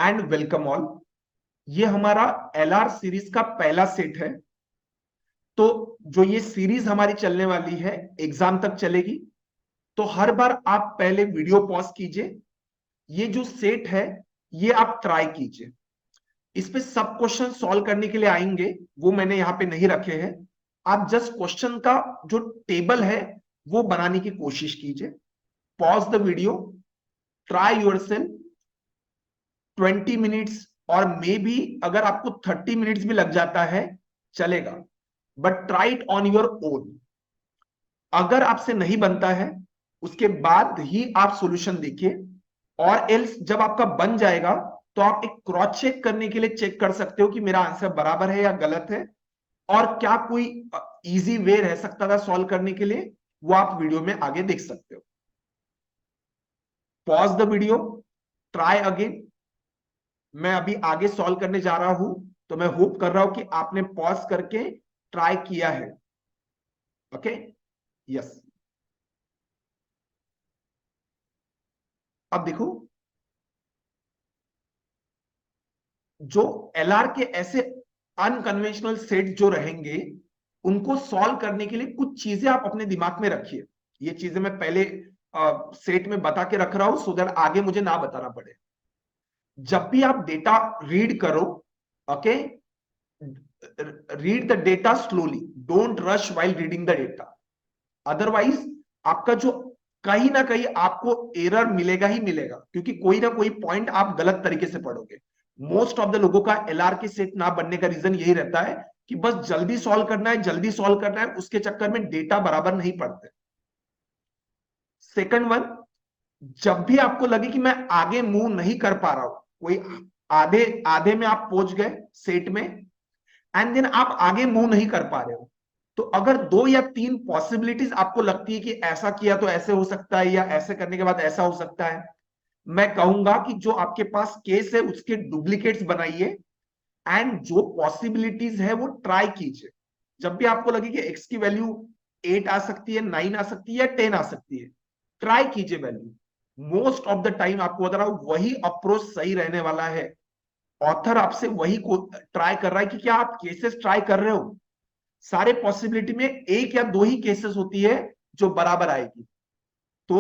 And welcome all. ये हमारा LR series का पहला सेट है। तो जो ये सीरीज हमारी चलने वाली है एग्जाम तक चलेगी। तो हर बार आप पहले वीडियो पॉज कीजिए, ये जो सेट है ये आप ट्राई कीजिए। इस पे सब क्वेश्चन सॉल्व करने के लिए आएंगे, वो मैंने यहां पे नहीं रखे हैं। आप जस्ट क्वेश्चन का जो टेबल है वो बनाने की कोशिश कीजिए। Pause the video, try yourself 20 minutes, और मे बी अगर आपको 30 मिनट्स भी लग जाता है चलेगा, but try it on your own. अगर आपसे नहीं बनता है उसके बाद ही आप सॉल्यूशन देखिए, और एल्स जब आपका बन जाएगा तो आप एक क्रॉस चेक करने के लिए चेक कर सकते हो कि मेरा आंसर बराबर है या गलत है, और क्या कोई इजी वे रह सकता था सॉल्व करने के लिए, वो आप वीडियो में आगे देख सकते हो। Pause the video, try again. मैं अभी आगे सॉल्व करने जा रहा हूं, तो मैं होप कर रहा हूं कि आपने पॉज करके ट्राई किया है। Okay, yes. अब देखो, जो एलआर के ऐसे अनकन्वेंशनल सेट जो रहेंगे उनको सॉल्व करने के लिए कुछ चीजें आप अपने दिमाग में रखिए। ये चीजें मैं पहले सेट में बता के रख रहा हूं, सो दैट आगे मुझे ना बताना पड़े। जब भी आप डेटा रीड करो, okay, read the data slowly, don't rush while reading the data. Otherwise आपका जो कहीं ना कहीं आपको एरर मिलेगा ही मिलेगा, क्योंकि कोई ना कोई पॉइंट आप गलत तरीके से पढ़ोगे। मोस्ट ऑफ द लोगों का एलआर के सेट ना बनने का रीजन यही रहता है कि बस जल्दी सॉल्व करना है, जल्दी सॉल्व करना है, उसके चक्कर में डेटा बराबर नहीं पढ़ते। सेकंड वन, जब भी आपको लगे कि मैं आगे मूव नहीं कर पा रहा हूं, कोई आधे आधे में आप पहुंच गए सेट में, एंड देन आप आगे मूव नहीं कर पा रहे हो, तो अगर 2 या 3 पॉसिबिलिटीज आपको लगती है कि ऐसा किया तो ऐसे हो सकता है, या ऐसे करने के बाद ऐसा हो सकता है, मैं कहूंगा कि जो आपके पास केस है उसके डुप्लीकेट्स बनाइए, एंड जो पॉसिबिलिटीज है वो ट्राई कीजिए। जब भी आपको लगे कि एक्स की वैल्यू 8 आ सकती है, 9 आ सकती है, या 10 आ सकती है, ट्राई कीजिए value. Most of the time आपको बता रहा हूं वही अप्रोच सही रहने वाला है। ऑथर आपसे वही को ट्राई कर रहा है कि क्या आप केसेस ट्राई कर रहे हो। सारे पॉसिबिलिटी में 1 या 2 ही केसेस होती है जो बराबर आएगी। तो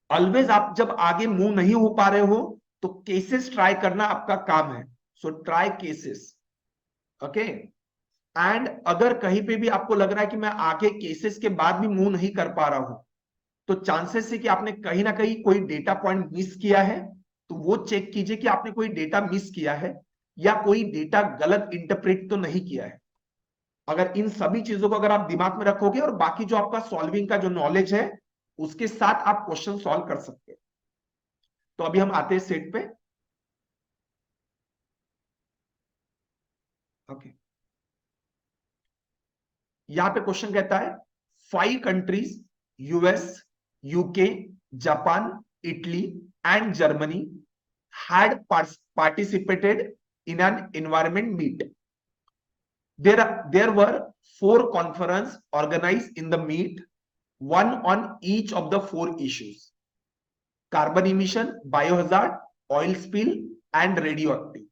ऑलवेज आप जब आगे मूव नहीं हो पा रहे हो तो केसेस ट्राई करना आपका काम है। So try cases, okay. And अगर कहीं पे भी आपको लग रहा है कि मैं आगे केसेस के बाद भी मूव नहीं कर पा रहा हूं, तो चांसेस है कि आपने कहीं ना कहीं कोई डेटा पॉइंट मिस किया है। तो वो चेक कीजिए कि आपने कोई डेटा मिस किया है या कोई डेटा गलत इंटरप्रेट तो नहीं किया है। अगर इन सभी चीजों को अगर आप दिमाग में रखोगे और बाकी जो आपका सॉल्विंग का जो नॉलेज है उसके साथ आप क्वेश्चन सॉल्व कर सकते हो। तो अभी हम आते हैं सेट पे। ओके, यहां पे क्वेश्चन कहता है 5 countries, US, UK, Japan, Italy and Germany had participated in an environment meet. There were 4 conferences organized in the meet, one on each of the 4 issues: carbon emission, biohazard, oil spill, and radioactive.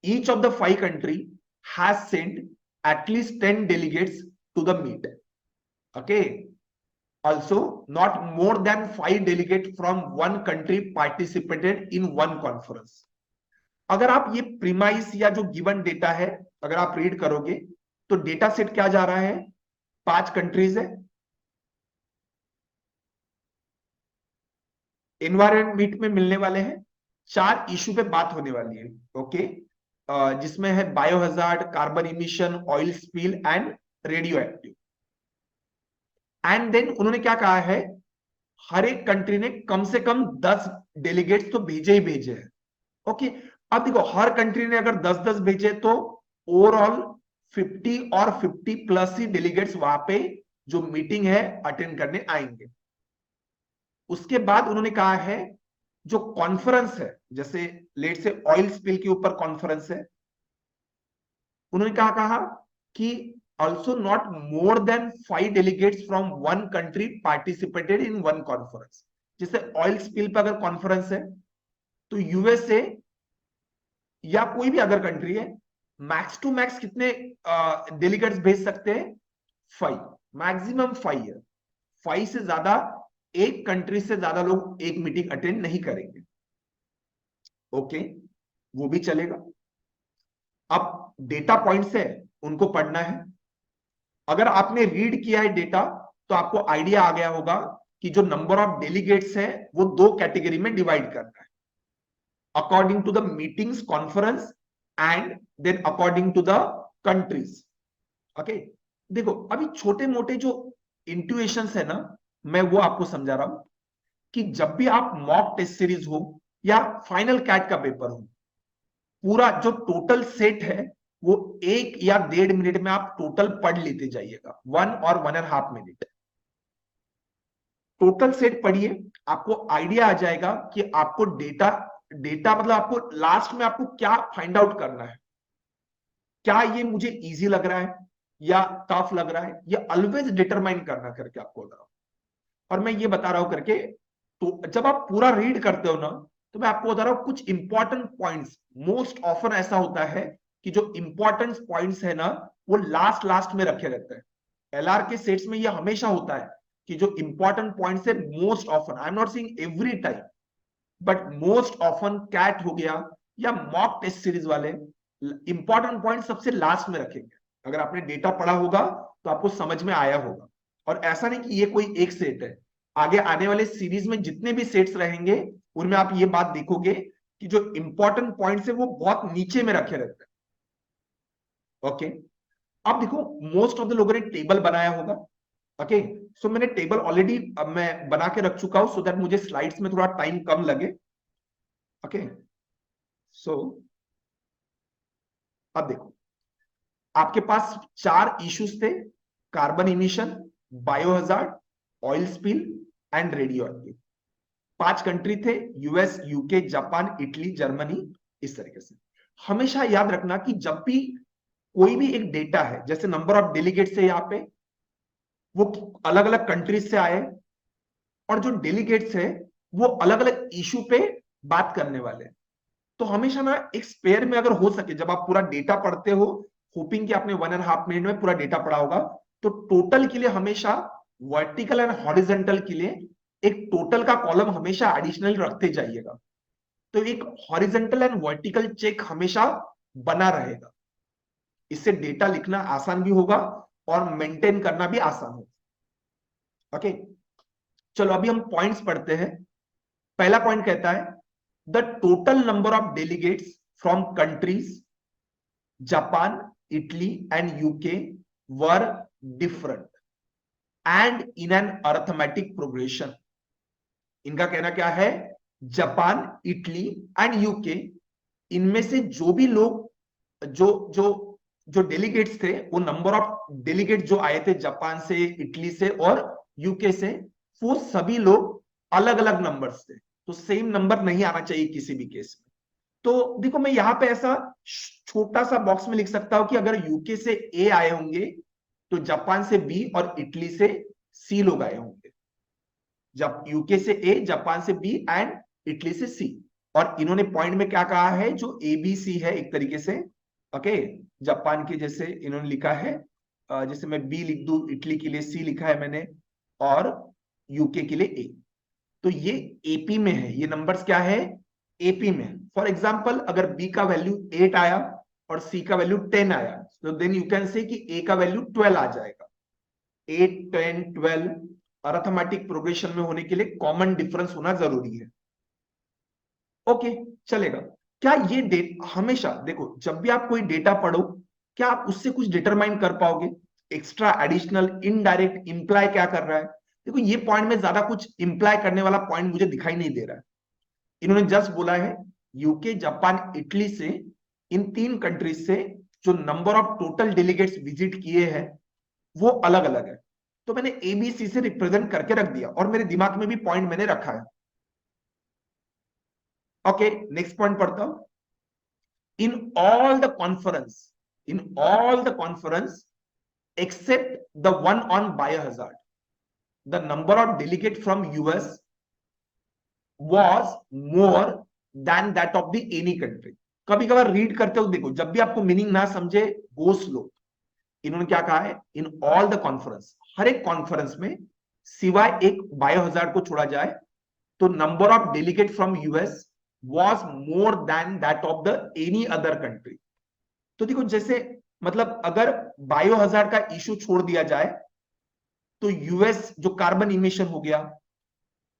Each of the 5 countries has sent at least 10 delegates to the meet. Okay. Also, not more than 5 delegates from one country participated in one conference. अगर आप ये premise या जो given data है अगर आप read करोगे तो डेटा सेट क्या जा रहा है, 5 कंट्रीज है, एनवायरमेंट मीट में मिलने वाले हैं, 4 इशू पे बात होने वाली है। ओके, जिसमें है biohazard, carbon emission, oil spill and radioactive. And then उन्होंने क्या कहा है, हर एक कंट्री ने कम से कम 10 डेलीगेट्स तो भेजे ही भेजे हैं। ओके, अब देखो हर कंट्री ने अगर 10-10 भेजे तो ओवरऑल 50 और 50 प्लस ही डेलीगेट्स वहां पे जो मीटिंग है अटेंड करने आएंगे। उसके बाद उन्होंने कहा है जो कॉन्फ्रेंस है, जैसे लेट से ऑयल स्पिल के ऊपर कॉन्फ्रेंस है, उन्होंने क्या कहा कि also not more than 5 delegates from one country participated in one conference. जैसे ऑयल स्पिल पे अगर कॉन्फ्रेंस है तो यूएसए या कोई भी अदर कंट्री है, मैक्स टू मैक्स कितने डेलीगेट्स भेज सकते हैं? 5, मैक्सिमम 5 है। 5 से ज्यादा, एक कंट्री से ज्यादा लोग एक मीटिंग अटेंड नहीं करेंगे। ओके, वो भी चलेगा। अब डेटा पॉइंट्स है, उनको पढ़ना है। अगर आपने रीड किया है डेटा, तो आपको आइडिया आ गया होगा कि जो नंबर ऑफ डेलीगेट्स है वो दो कैटेगरी में डिवाइड करना है, according to the meetings conference and then according to the countries. Okay, देखो अभी छोटे मोटे जो इंट्यूएशंस है ना, मैं वो आपको समझा रहा हूं कि जब भी आप मॉक टेस्ट सीरीज हो या फाइनल कैट का पेपर हो, पूरा जो टोटल सेट है वो 1 या 1.5 मिनट में आप टोटल पढ़ लेते जाइएगा, 1 और 1.5 मिनट टोटल सेट पढ़िए। आपको आइडिया आ जाएगा कि आपको डेटा डेटा मतलब आपको लास्ट में आपको क्या फाइंड आउट करना है, क्या ये मुझे इजी लग रहा है या टफ लग रहा है, ये ऑलवेज डिटरमाइन करना करके आपको बता रहा हूं। और मैं ये बता रहा हूं करके, तो जब आप पूरा रीड करते हो ना, तो मैं आपको बता रहा हूं कुछ इंपॉर्टेंट पॉइंट्स। मोस्ट ऑफन ऐसा होता है कि जो इंपॉर्टेंट पॉइंट्स है ना, वो लास्ट लास्ट में रखे रहते हैं। एलआर के सेट्स में ये हमेशा होता है कि जो इंपॉर्टेंट पॉइंट्स है, most often, I am not saying every time, but most often CAT हो गया या मॉक टेस्ट सीरीज वाले, इंपॉर्टेंट पॉइंट सबसे लास्ट में रखेंगे। अगर आपने डेटा पढ़ा होगा तो आपको समझ में आया होगा। और ऐसा नहीं कि ये कोई एक सेट है, आगे आने वाले सीरीज में जितने भी सेट्स रहेंगे उनमें आप ये बात देखोगे कि जो इंपॉर्टेंट पॉइंट्स है वो बहुत नीचे में रखे रहते हैं। ओके, अब देखो मोस्ट ऑफ द लोगों ने टेबल बनाया होगा। ओके, सो मैंने टेबल ऑलरेडी मैं बना के रख चुका हूं, सो दैट मुझे स्लाइड्स में थोड़ा टाइम कम लगे। ओके, सो अब देखो, आपके पास 4 इश्यूज थे: carbon emission, biohazard, oil spill and radioactive. 5 country थे: US, UK, Japan, Italy, Germany. इस तरीके से हमेशा याद रखना कि जब भी कोई भी एक डेटा है, जैसे नंबर ऑफ डेलीगेट्स है यहाँ पे, वो अलग अलग कंट्रीज से आए, और जो डेलीगेट्स है वो अलग अलग इशू पे बात करने वाले हैं। तो हमेशा ना एक स्पेयर में अगर हो सके, जब आप पूरा डेटा पढ़ते हो, होपिंग कि आपने 1.5 मिनट में पूरा डेटा पढ़ा होगा, तो टोटल के लिए हमेशा वर्टिकल एंड हॉरिजेंटल के लिए एक टोटल का कॉलम हमेशा एडिशनल रखते जाइएगा। तो एक हॉरिजेंटल एंड वर्टिकल चेक हमेशा बना रहेगा। इससे डेटा लिखना आसान भी होगा और मेंटेन करना भी आसान होगा। ओके, चलो अभी हम पॉइंट्स पढ़ते हैं। पहला पॉइंट कहता है the total number of delegates from countries Japan, Italy and UK were different and in an arithmetic progression. इनका कहना क्या है, जापान, इटली एंड यूके, इनमें से जो भी लोग जो जो जो डेलीगेट्स थे, वो नंबर ऑफ डेलीगेट जो आए थे जापान से, इटली से और यूके से, वो सभी लोग अलग अलग नंबर्स थे। तो सेम नंबर नहीं आना चाहिए किसी भी केस में। तो देखो मैं यहां पे ऐसा छोटा सा बॉक्स में लिख सकता हूं कि अगर यूके से ए आए होंगे, तो जापान से बी और इटली से सी लोग आए होंगे। जब यूके से ए, जापान से बी एंड इटली से सी। और इन्होंने पॉइंट में क्या कहा है, जो ए बी सी है एक तरीके से। ओके, जापान के जैसे इन्होंने लिखा है, जैसे मैं बी लिख दूं, इटली के लिए सी लिखा है मैंने, और यूके के लिए ए। तो ये एपी में है, ये नंबर्स क्या है, एपी में। फॉर एग्जाम्पल अगर बी का वैल्यू 8 आया और सी का वैल्यू 10 आया, तो देन यू कैन से कि ए का वैल्यू 12 आ जाएगा। 8, 10, 12 अर्थमेटिक प्रोग्रेशन में होने के लिए कॉमन डिफरेंस होना जरूरी है। ओके, चलेगा। क्या ये डेट हमेशा देखो, जब भी आप कोई डेटा पढ़ो, क्या आप उससे कुछ डिटरमाइन कर पाओगे, एक्स्ट्रा, एडिशनल, इनडायरेक्ट, इंप्लाई क्या कर रहा है? देखो ये पॉइंट में ज्यादा कुछ इंप्लाई करने वाला पॉइंट मुझे दिखाई नहीं दे रहा है। इन्होंने जस्ट बोला है यूके, जापान, इटली से, इन 3 कंट्रीज से जो number of total delegates visit किए हैं वो अलग अलग है। तो मैंने एबीसी से रिप्रेजेंट करके रख दिया, और मेरे दिमाग में भी पॉइंट मैंने रखा है। ओके, नेक्स्ट पॉइंट पढ़ता हूं। In all the conference, in all the conference except the one on biohazard, the number of delegate from US was more than that of the any country. कभी कभार read करते हो, देखो जब भी आपको मीनिंग ना समझे, गो स्लो। इन्होंने क्या कहा है, इन ऑल द कॉन्फ्रेंस, हर एक कॉन्फ्रेंस में सिवाय एक बायो हजार्ड को छोड़ा जाए, तो number of delegate from US was more than that of the any other country. तो देखो जैसे मतलब अगर बायो हजार्ड का इशू छोड़ दिया जाए, तो यूएस जो कार्बन इमिशन हो गया,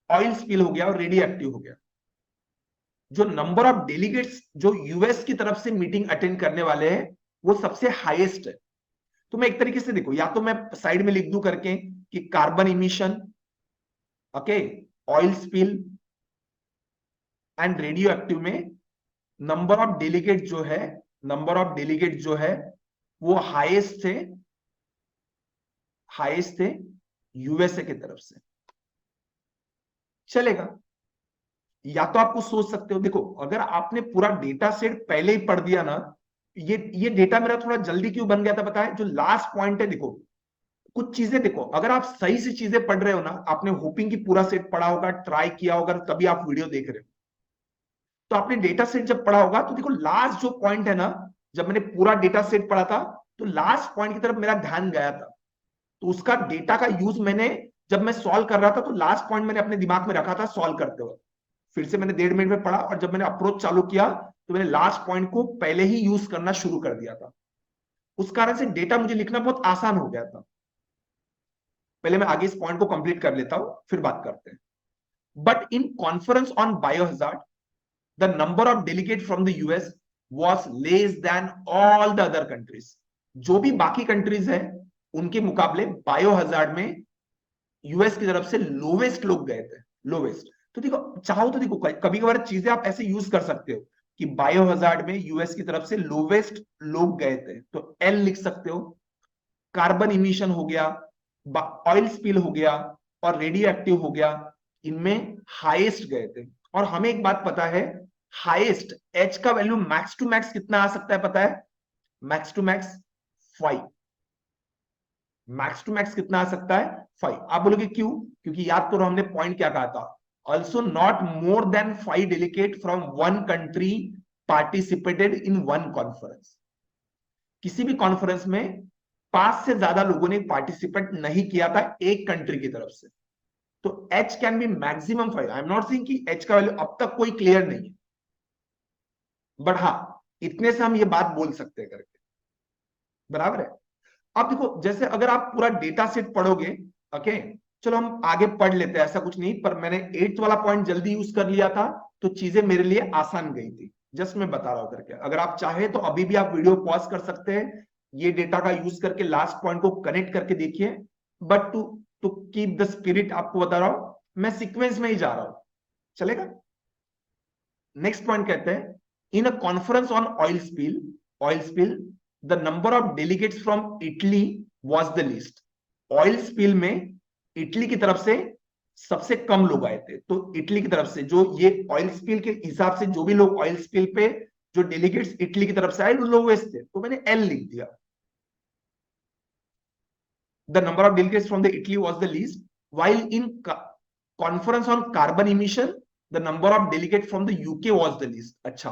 ऑयल स्पिल हो गया और रेडियो एक्टिव हो गया, जो नंबर ऑफ डेलीगेट्स जो यूएस की तरफ से मीटिंग अटेंड करने वाले हैं वो सबसे हाईएस्ट है। तो मैं एक तरीके से देखो, या तो मैं साइड में लिख दूं करके कि carbon emission, okay, oil spill and radio active में नंबर ऑफ डेलीगेट जो है, नंबर ऑफ डेलीगेट जो है वो हाईएस्ट थे यूएसए की तरफ से। चलेगा, या तो आपको सोच सकते हो, देखो अगर आपने पूरा डेटा सेट पहले ही पढ़ दिया ना, ये डेटा मेरा थोड़ा जल्दी क्यों बन गया था पता है, जो लास्ट पॉइंट है, देखो कुछ चीजें, देखो अगर आप सही से चीजें पढ़ रहे हो ना, आपने होपिंग की पूरा सेट पढ़ा होगा, ट्राई किया होगा, तभी आप वीडियो देख रहे हो, तो आपने डेटा सेट जब पढ़ा होगा तो देखो लास्ट जो पॉइंट है ना, जब मैंने पूरा डेटा सेट पढ़ा था तो लास्ट पॉइंट की तरफ मेरा ध्यान गया था, तो उसका डेटा का यूज मैंने, जब मैं सॉल्व कर रहा था तो लास्ट पॉइंट मैंने अपने दिमाग में रखा था सॉल्व करते हुए, फिर से मैंने 1.5 मिनट में पढ़ा, और जब मैंने अप्रोच चालू किया तो मैंने लास्ट पॉइंट को पहले ही यूज करना शुरू कर दिया था, उस कारण से डेटा मुझे लिखना बहुत आसान हो गया था। पहले मैं आगे इस पॉइंट को कंप्लीट कर लेता हूं, फिर बात करते हैं। But in conference on biohazard, the number of delegate from the US was less than all the other countries. जो भी बाकी कंट्रीज है उनके मुकाबले बायोहजार्ड में यूएस की तरफ से लोवेस्ट लोग गए थे, लोवेस्ट। तो देखो चाहो तो देखो कभी कभार चीजें आप ऐसे यूज कर सकते हो कि बायो हजार्ड में यूएस की तरफ से लोवेस्ट लोग गए थे, तो एल लिख सकते हो। कार्बन इमिशन हो गया, ऑयल स्पिल हो गया और रेडियो एक्टिव हो गया, इनमें हाईएस्ट गए थे। और हमें एक बात पता है, हाईएस्ट एच का वैल्यू मैक्स टू मैक्स कितना आ सकता है पता है, max to max 5। Max to max कितना आ सकता है, 5। आप बोलोगे क्यों, क्योंकि याद करो हमने पॉइंट क्या कहा था, also not more than 5 delegate from one country participated in one conference. किसी भी कॉन्फ्रेंस में 5 से ज्यादा लोगों ने पार्टिसिपेट नहीं किया था एक कंट्री की तरफ से, तो H can be maximum 5। I am not saying कि एच का वैल्यू अब तक कोई क्लियर नहीं है, बट हाँ इतने से हम ये बात बोल सकते हैं करके, बराबर है। अब देखो जैसे अगर आप पूरा डेटा सेट पढ़ोगे, ओके, चलो हम आगे पढ़ लेते हैं, ऐसा कुछ नहीं, पर मैंने 8th वाला पॉइंट जल्दी यूज कर लिया था तो चीजें मेरे लिए आसान गई थी, जस्ट मैं बता रहा हूं करके। अगर आप चाहे तो अभी भी आप वीडियो पॉज कर सकते हैं, ये डेटा का यूज करके लास्ट पॉइंट को कनेक्ट करके देखिए, but to to keep the spirit आपको बता रहा हूं, मैं सीक्वेंस में ही जा रहा हूं, चलेगा। नेक्स्ट पॉइंट कहते हैं, in a conference on oil spill the number of delegates from Italy was the least. Oil spill में इटली की तरफ से सबसे कम लोग आए थे, तो इटली की तरफ से जो ये ऑयल स्पिल के हिसाब से जो भी लोग ऑयल स्पिल पे जो डेलीगेट्स इटली की तरफ से आए वो लोवेस्ट थे, तो मैंने एल लिख दिया। The number of delegates from the Italy was the least, while in conference on carbon emission the number of delegate from the UK was the least. अच्छा,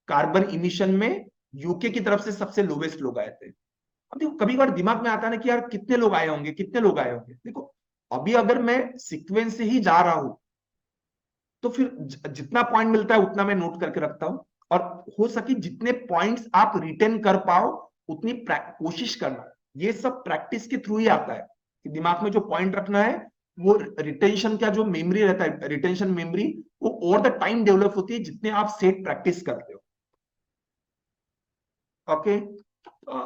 कार्बन इमिशन में यूके की तरफ से सबसे लोवेस्ट लोग आए थे। अब देखो कभी बार दिमाग में आता है ना कि यार कितने लोग आए होंगे, कितने लोग आए होंगे। देखो अभी अगर मैं सीक्वेंस से ही जा रहा हूं तो फिर जितना पॉइंट मिलता है उतना मैं नोट करके रखता हूं, और हो सके जितने पॉइंट्स आप रिटेन कर पाओ उतनी कोशिश करना। ये सब प्रैक्टिस के थ्रू ही आता है कि दिमाग में जो पॉइंट रखना है वो रिटेंशन का जो मेमोरी रहता है, रिटेंशन मेमोरी, वो ओवर द टाइम डेवलप होती है जितने आप सेट प्रैक्टिस करते हो। ओके,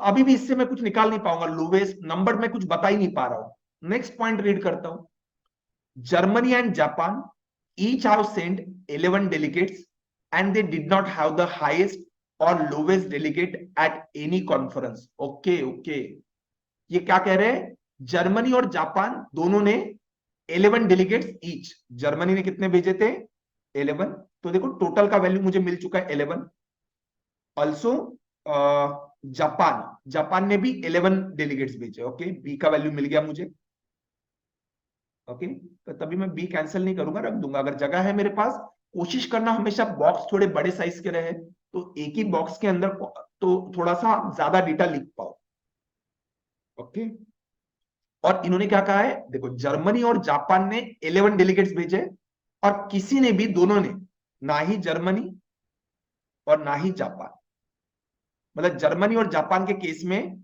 अभी भी इससे मैं कुछ निकाल नहीं पाऊंगा, लोवेस्ट नंबर में कुछ बता ही नहीं पा रहा हूं। नेक्स्ट पॉइंट रीड करता हूं, Germany and Japan each have sent 11 delegates and they did not have the highest or lowest delegate at any conference। Okay okay, ये क्या कह रहे हैं, जर्मनी और जापान दोनों ने 11 डेलीगेट्स ईच। जर्मनी ने कितने भेजे थे, 11, तो देखो टोटल का वैल्यू मुझे मिल चुका है 11। ऑल्सो जापान ने भी 11 डेलीगेट्स भेजे। ओके, बी का वैल्यू मिल गया मुझे। ओके, तो तभी मैं बी कैंसिल नहीं करूंगा, रख दूंगा, अगर जगह है मेरे पास कोशिश करना हमेशा बॉक्स थोड़े बड़े साइज के रहे, तो एक ही बॉक्स के अंदर तो थोड़ा सा ज्यादा डेटा लिख पाओ। ओके। और इन्होंने क्या कहा है, देखो जर्मनी और जापान ने 11 डेलीगेट्स भेजे, और किसी ने भी, दोनों ने, ना ही जर्मनी और ना ही जापान, मतलब जर्मनी और जापान के केस में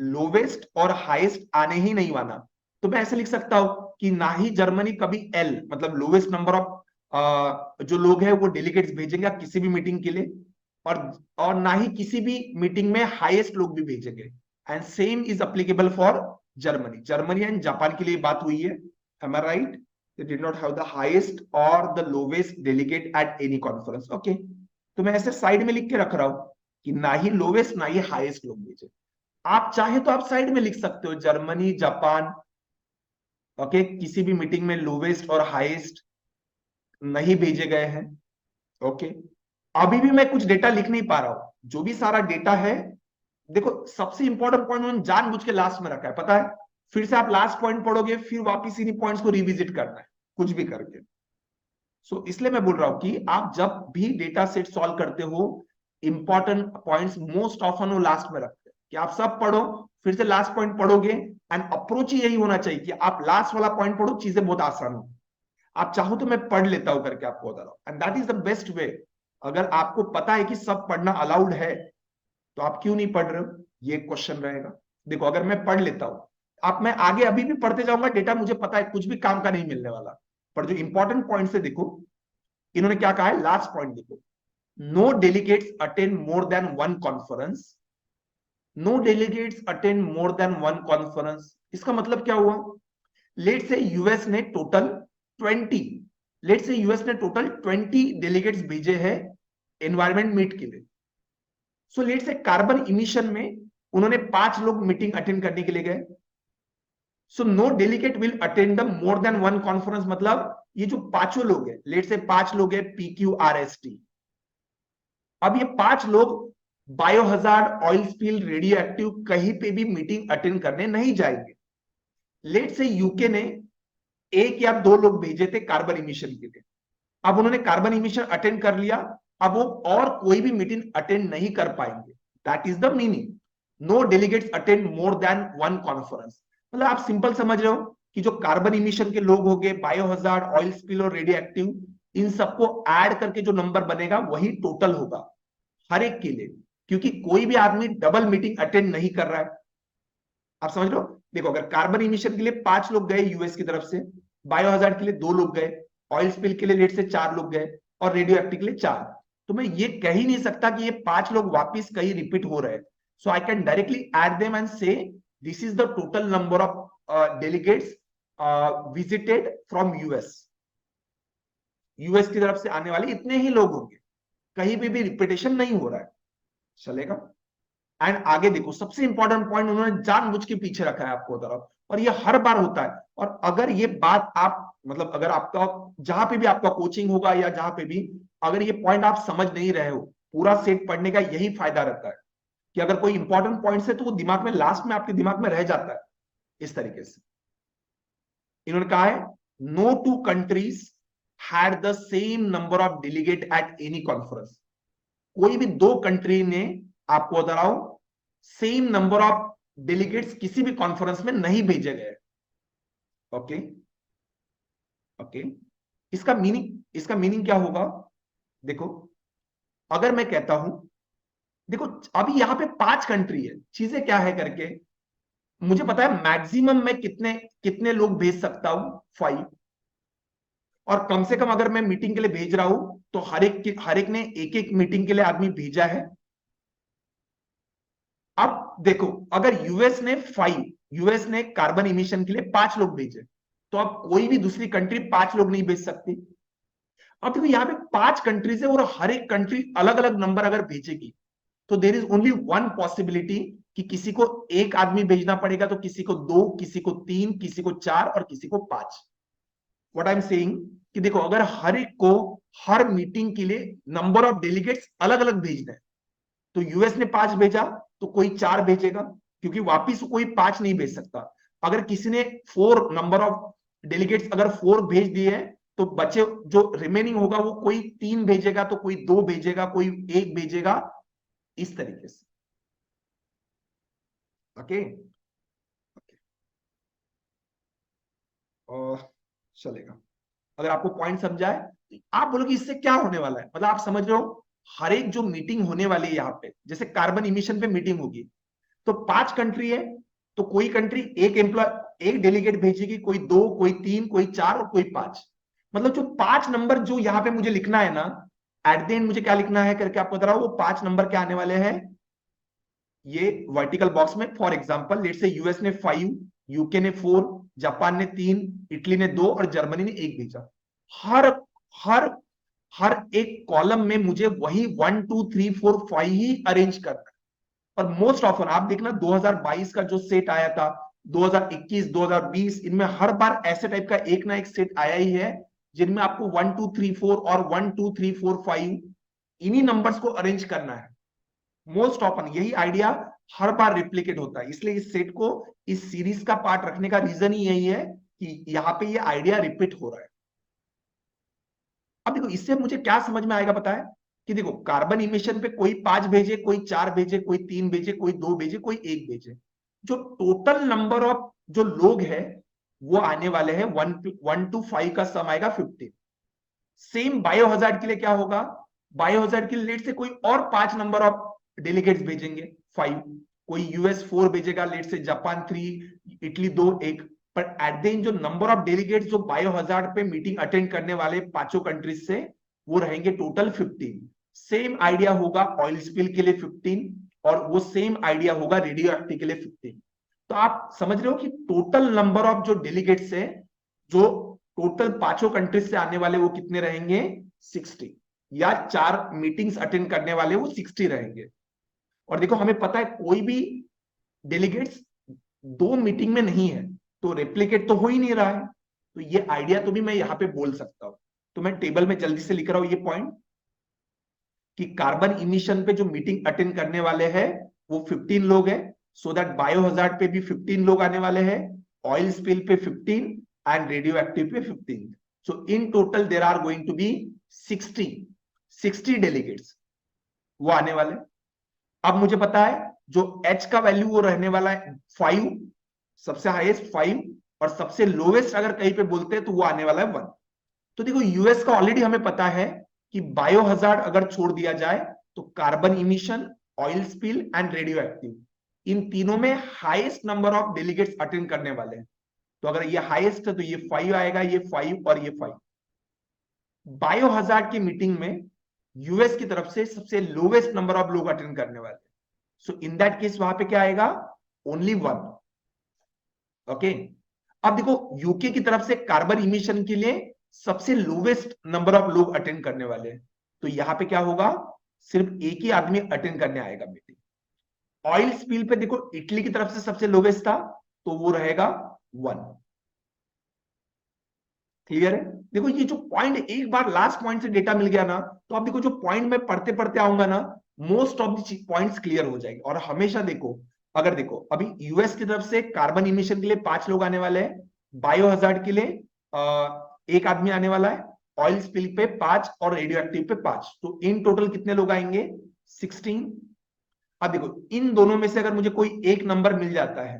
लोवेस्ट और हाईएस्ट आने ही नहीं वाला। तो मैं ऐसे लिख सकता हूं कि ना ही जर्मनी कभी एल, मतलब लोवेस्ट नंबर ऑफ जो लोग हैं वो डेलीगेट्स भेजेंगे किसी भी मीटिंग के लिए, और ना ही किसी भी मीटिंग में हाईएस्ट लोग भी भेजेंगे। And same is applicable for Germany. Germany and Japan के लिए बात हुई है, am I right? They did not have the highest और the lowest delegate at any conference. Okay, तो मैं ऐसे साइड में लिख के रख रहा हूं कि ना ही लोवेस्ट ना ही हाईएस्ट लोग भेजे। आप चाहे तो आप साइड में लिख सकते हो जर्मनी, जापान, ओके, किसी भी मीटिंग में लोवेस्ट और हाईएस्ट नहीं भेजे गए हैं। ओके, अभी भी मैं कुछ डेटा लिख नहीं पा रहा हूं, जो भी सारा डेटा है, देखो सबसे इंपॉर्टेंट पॉइंट उन्होंने जानबूझ के लास्ट में रखा है, पता है? फिर से आप लास्ट पॉइंट पढ़ोगे, फिर वापिस इन्हीं पॉइंट्स को रिविजिट करना है कुछ भी करके। सो इसलिए मैं बोल रहा हूं कि आप जब भी डेटा सेट सॉल्व करते हो, इंपॉर्टेंट पॉइंट्स मोस्ट ऑफन वो लास्ट में रखते हैं, कि आप सब पढ़ो, फिर से लास्ट पॉइंट पढ़ोगे, एंड अप्रोच ही यही होना चाहिए कि आप लास्ट वाला पॉइंट पढ़ो, चीजें बहुत आसान हो। आप चाहो तो मैं पढ़ लेता हूं करके आपको बता रहा हूं, and that is the best way. अगर आपको पता है कि सब पढ़ना अलाउड है, तो आप क्यों नहीं पढ़ रहे हो, ये क्वेश्चन रहेगा। देखो अगर मैं पढ़ लेता हूं, आप, मैं आगे अभी भी पढ़ते जाऊंगा, डेटा मुझे पता है कुछ भी काम का नहीं मिलने वाला, पर जो इंपॉर्टेंट पॉइंट है देखो, इन्होंने क्या कहा है, लास्ट पॉइंट देखो, no delegates attend more than one conference. No delegates attend more than one conference, इसका मतलब क्या हुआ? लेट से यूएस ने टोटल 20, लेट से यूएस ने टोटल 20 डेलीगेट्स भेजे हैं एनवायरमेंट मीट के लिए। So let's say carbon emission में उन्होंने 5 लोग मीटिंग अटेंड करने के लिए गए। So no delegate will attend the more than one conference, मतलब ये जो पांचों लोग हैं, लेट से 5 लोग हैं PQRST, अब ये 5 लोग bio hazard, oil spill, radio active कहीं पे भी मीटिंग अटेंड करने नहीं जाएंगे। लेट से यूके ने 1 या 2 लोग भेजे थे कार्बन इमिशन के लिए, अब उन्होंने कार्बन इमिशन अटेंड कर लिया, अब वो और कोई भी मीटिंग अटेंड नहीं कर पाएंगे। That is the meaning, no delegates attend more than one conference. मतलब आप सिंपल समझ रहे हो कि जो कार्बन इमिशन के लोग हो गए, बायो हजार्ड, ऑयल स्पिल और रेडियो एक्टिव, इन सबको ऐड करके जो नंबर बनेगा वही टोटल होगा हर एक के लिए, क्योंकि कोई भी आदमी डबल मीटिंग अटेंड नहीं कर रहा है। आप समझ लो, देखो अगर कार्बन इमिशन के लिए 5 लोग गए यूएस की तरफ से, बायो हजार्ड के लिए 2 लोग गए, ऑयल स्पिल के लिए लेट से 4 लोग गए, और रेडियो एक्टिव के लिए 4, तो मैं ये कह ही नहीं सकता कि ये 5 लोग वापिस कहीं रिपीट हो रहे हैं। So I can directly add them and say this is the total number of delegates visited from US. US की तरफ से आने वाले इतने ही लोग होंगे, कहीं पे भी रिपीटेशन नहीं हो रहा है, चलेगा। एंड आगे देखो, सबसे इंपॉर्टेंट पॉइंट उन्होंने जानबूझ के पीछे रखा है आपको तरफ, और ये हर बार होता है। और अगर ये बात आप, मतलब अगर आपका जहां पे भी आपका कोचिंग होगा या जहां पे भी, अगर ये पॉइंट आप समझ नहीं रहे हो, पूरा सेट पढ़ने का यही फायदा रहता है कि अगर कोई इंपॉर्टेंट पॉइंट्स है तो वो दिमाग में, लास्ट में आपके दिमाग में रह जाता है इस तरीके से। इन्होंने कहा है no two countries had the same number of delegate at any conference. कोई भी 2 कंट्री ने, आपको बता रहा हूं, सेम नंबर ऑफ डेलीगेट्स किसी भी कॉन्फ्रेंस में नहीं भेजे गए। ओके, ओके, इसका मीनिंग क्या होगा? देखो अगर मैं कहता हूं, देखो अभी यहां पे 5 कंट्री है, चीजें क्या है करके, मुझे पता है मैक्सिमम मैं कितने कितने लोग भेज सकता हूं, 5, और कम से कम अगर मैं मीटिंग के लिए भेज रहा हूं तो हर एक ने एक एक मीटिंग के लिए आदमी भेजा है। अब देखो अगर यूएस ने कार्बन इमिशन के लिए 5 लोग भेजे, तो अब कोई भी दूसरी कंट्री 5 लोग नहीं भेज सकती। अब देखो यहाँ पे 5 कंट्रीज है, और हर एक कंट्री अलग अलग नंबर अगर भेजेगी, तो देर इज ओनली वन पॉसिबिलिटी कि किसी को 1 आदमी भेजना पड़ेगा, तो किसी को 2, किसी को 3, किसी को 4 और किसी को 5। व्हाट आई एम सेइंग कि देखो अगर हर एक को हर मीटिंग के लिए नंबर ऑफ डेलीगेट्स अलग अलग भेजना है, तो यूएस ने 5 भेजा तो कोई 4 भेजेगा, क्योंकि वापिस कोई 5 नहीं भेज सकता। अगर किसी ने 4 नंबर ऑफ डेलीगेट्स अगर 4 भेज दिए, तो बचे जो रिमेनिंग होगा वो कोई 3 भेजेगा, तो कोई 2 भेजेगा, कोई 1 भेजेगा, इस तरीके से। ओके, और चलेगा। अगर आपको पॉइंट समझा है तो आप बोलोगे इससे क्या होने वाला है, मतलब आप समझ रहे हो हर एक जो मीटिंग होने वाली है यहाँ पे, जैसे कार्बन इमिशन पे मीटिंग होगी, तो 5 कंट्री है, तो कोई कंट्री एक एम्प्लॉय एक डेलीगेट भेजेगी, कोई 2, कोई 3, कोई 4 और कोई 5। मतलब जो 5 नंबर जो यहाँ पे मुझे लिखना है ना, एट द एंड मुझे क्या लिखना है करके आपको बता रहा हूं, वो 5 नंबर क्या आने वाले हैं, ये वर्टिकल बॉक्स में। For example let say US ने 5, यूके ने 4, जापान ने 3, इटली ने 2 और जर्मनी ने 1 भेजा। हर हर हर एक कॉलम में मुझे वही 1 2 3 4 5 ही अरेंज करना है। और मोस्ट ऑफन आप देखना 2022 का जो सेट आया था, 2021 2020, इनमें हर बार ऐसे टाइप का एक ना एक सेट आया ही है, जिनमें आपको 1 2 3 4 और 1 2 3 4 5 इन्हीं नंबर्स को अरेंज करना है। मोस्ट ऑफन यही आइडिया हर बार रिप्लिकेट होता है, इसलिए इस सेट को इस सीरीज का पार्ट रखने का रीजन ही यही है कि यहां पे ये आइडिया रिपीट हो रहा है। अब देखो इससे मुझे क्या समझ में आएगा पता है, कि देखो कार्बन इमिशन पे कोई 5 भेजे, कोई 4 भेजे, कोई 3 भेजे, कोई 2 भेजे, कोई 1 भेजे, जो टोटल नंबर ऑफ जो लोग हैं वो आने वाले हैं 1 to 5 का सम आएगा 15। सेम बायो हजार्ड के लिए क्या होगा, बायो हजार्ड के लिए लेट से कोई और 5 नंबर ऑफ डेलीगेट्स भेजेंगे 5, कोई यूएस 4 भेजेगा, लेट से जापान 3, इटली 2, 1। पर एट द एंड जो नंबर ऑफ डेलीगेट्स जो बायो हजार्ड पे मीटिंग अटेंड करने वाले 5 कंट्रीज से, वो रहेंगे टोटल 15। सेम आइडिया होगा ऑयल स्पिल के लिए 15, और वो सेम आइडिया होगा रेडियो एक्टिव के लिए 15। तो आप समझ रहे हो कि टोटल नंबर ऑफ जो डेलीगेट्स है, जो टोटल 5 कंट्रीज से आने वाले, वो कितने रहेंगे, 60। या 4 मीटिंग्स अटेंड करने वाले वो 60 रहेंगे। और देखो हमें पता है कोई भी डेलीगेट्स 2 मीटिंग में नहीं है, तो रेप्लिकेट तो हो ही नहीं रहा है, तो ये आइडिया तो भी मैं यहां पे बोल सकता हूं। तो मैं टेबल में जल्दी से लिख रहा हूं ये पॉइंट, कि कार्बन इमिशन पे जो मीटिंग अटेंड करने वाले हैं वो 15 लोग हैं, सो दैट बायो हजार्ड पे भी 15 लोग आने वाले हैं, ऑयल स्पिल पे 15 एंड रेडियो एक्टिव पे 15। So in total there are going to be 60 delegates वो आने वाले। अब मुझे पता है जो एच का वैल्यू वो रहने वाला है 5, सबसे हाईएस्ट 5, और सबसे लोवेस्ट अगर कहीं पे बोलते हैं तो वो आने वाला है 1। तो देखो यूएस का ऑलरेडी हमें पता है कि बायो हजार्ड अगर छोड़ दिया जाए तो carbon emission, oil spill and radioactive, इन तीनों में highest number of delegates attend करने वाले हैं। तो अगर ये हाईएस्ट है तो ये 5 आएगा, ये 5 और ये 5। बायो हजार्ड की मीटिंग में यूएस की तरफ से सबसे लोवेस्ट नंबर ऑफ लोग अटेंड करने वाले, सो इन दैट केस वहां पे क्या आएगा, ओनली 1। ओके, अब देखो यूके की तरफ से कार्बन इमिशन के लिए सबसे लोवेस्ट नंबर ऑफ लोग अटेंड करने वाले हैं, तो यहां पे क्या होगा, सिर्फ एक ही आदमी अटेंड करने आएगा मीटिंग। ऑयल स्पिल पे देखो इटली की तरफ से सबसे लोवेस्ट था, तो वो रहेगा 1। क्लियर है। देखो ये जो पॉइंट एक बार लास्ट पॉइंट से डेटा मिल गया ना, तो आप देखो जो पॉइंट में पढ़ते पढ़ते आऊंगा ना, most of the points clear हो जाएंगे। और हमेशा देखो, अगर देखो अभी यूएस की तरफ से कार्बन इमिशन के लिए 5 लोग आने वाले हैं, बायो हजार्ड के लिए 1 आदमी आने वाला है, ऑयल स्पिल पे 5 और रेडियो एक्टिव पे 5, तो इन टोटल कितने लोग आएंगे, 16। अब देखो इन दोनों में से अगर मुझे कोई एक नंबर मिल जाता है,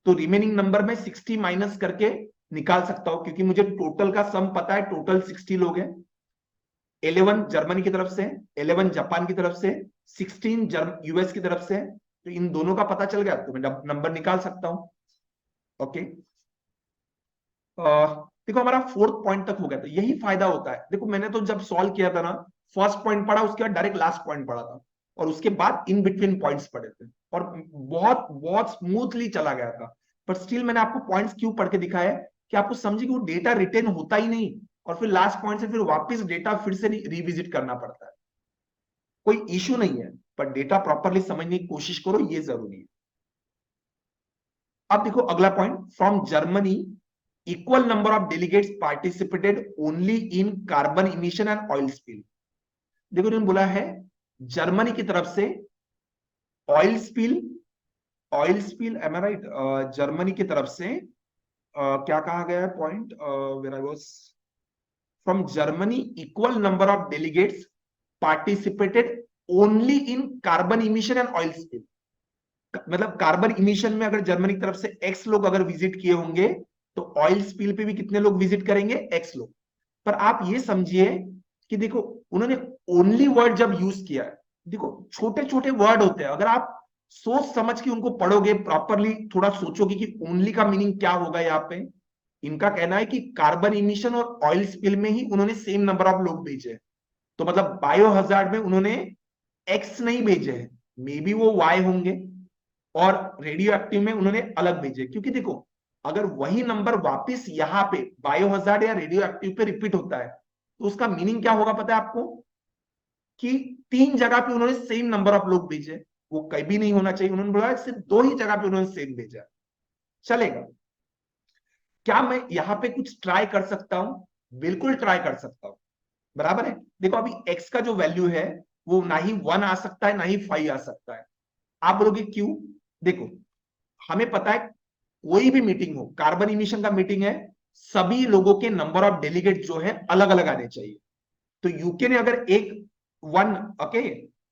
तो रिमेनिंग नंबर में 60 माइनस करके निकाल सकता हूं, क्योंकि मुझे टोटल का सम पता है, टोटल 60 लोग हैं। 11 जर्मनी की तरफ से, 11 जापान की तरफ से, 16 यूएस की तरफ से, तो इन दोनों का पता चल गया तो मैं नंबर निकाल सकता हूं। ओके, देखो हमारा 4th पॉइंट तक हो गया था। यही फायदा होता है, देखो मैंने तो जब सॉल्व किया था ना, फर्स्ट पॉइंट पढ़ा, उसके बाद डायरेक्ट लास्ट पॉइंट पढ़ा था, और उसके बाद इन बिटवीन पॉइंट्स पढ़े थे, और बहुत बहुत स्मूथली चला गया था। पर स्टिल मैंने आपको पॉइंट्स क्यों पढ़ के दिखाया है, कि आपको समझे कि वो डेटा रिटेन होता ही नहीं, और फिर लास्ट पॉइंट से फिर वापस डेटा फिर से रिविजिट करना पड़ता है। कोई इश्यू नहीं है, पर डेटा प्रॉपरली समझने की कोशिश करो, ये जरूरी है। अब देखो अगला point, from Germany equal number of delegates participated only in carbon emission and oil spill. देखो इन्होंने बोला है जर्मनी की तरफ से oil spill, am I right, Germany की तरफ से क्या कहा गया है point, where I was from Germany equal number of delegates participated only in carbon emission and oil spill. मतलब कार्बन इमिशन में अगर जर्मनी की तरफ से एक्स लोग अगर विजिट किए होंगे, तो ऑयल स्पिल पे भी कितने लोग विजिट करेंगे, एक्स लोग। पर आप ये समझिए कि देखो उन्होंने ओनली वर्ड जब यूज किया है, देखो छोटे छोटे वर्ड होते हैं, अगर आप सोच समझ के उनको पढ़ोगे प्रॉपरली, थोड़ा सोचोगे कि ओनली का मीनिंग क्या होगा यहाँ पे। इनका कहना है कि कार्बन इमिशन और ऑयल स्पिल में ही उन्होंने सेम नंबर ऑफ लोग भेजे। तो मतलब बायो हजार्ड में उन्होंने एक्स नहीं भेजे हैं, मे बी वो वाई होंगे, और रेडियो एक्टिव में उन्होंने अलग भेजे। क्योंकि देखो अगर वही नंबर वापस यहाँ पे बायो हजार्ड या रेडियो एक्टिव पे रिपीट होता है, तो उसका मीनिंग क्या होगा पता है आपको, कि 3 जगह पे उन्होंने सेम नंबर ऑफ लोग भेजे। वो कभी नहीं होना चाहिए, उन्होंने बोला सिर्फ 2 ही जगह पे उन्होंने सेम भेजा। चलेगा, क्या मैं यहाँ पे कुछ ट्राई कर सकता हूं? बिल्कुल ट्राई कर सकता हूं, बराबर है। देखो अभी x का जो वैल्यू है वो ना ही 1 आ सकता है ना ही 5 आ सकता है। आप बोलोगे क्यों? देखो हमें पता है कोई भी मीटिंग हो, कार्बन इमिशन का मीटिंग है, सभी लोगों के नंबर ऑफ डेलीगेट जो है अलग अलग आने चाहिए। तो यूके ने अगर एक 1 ओके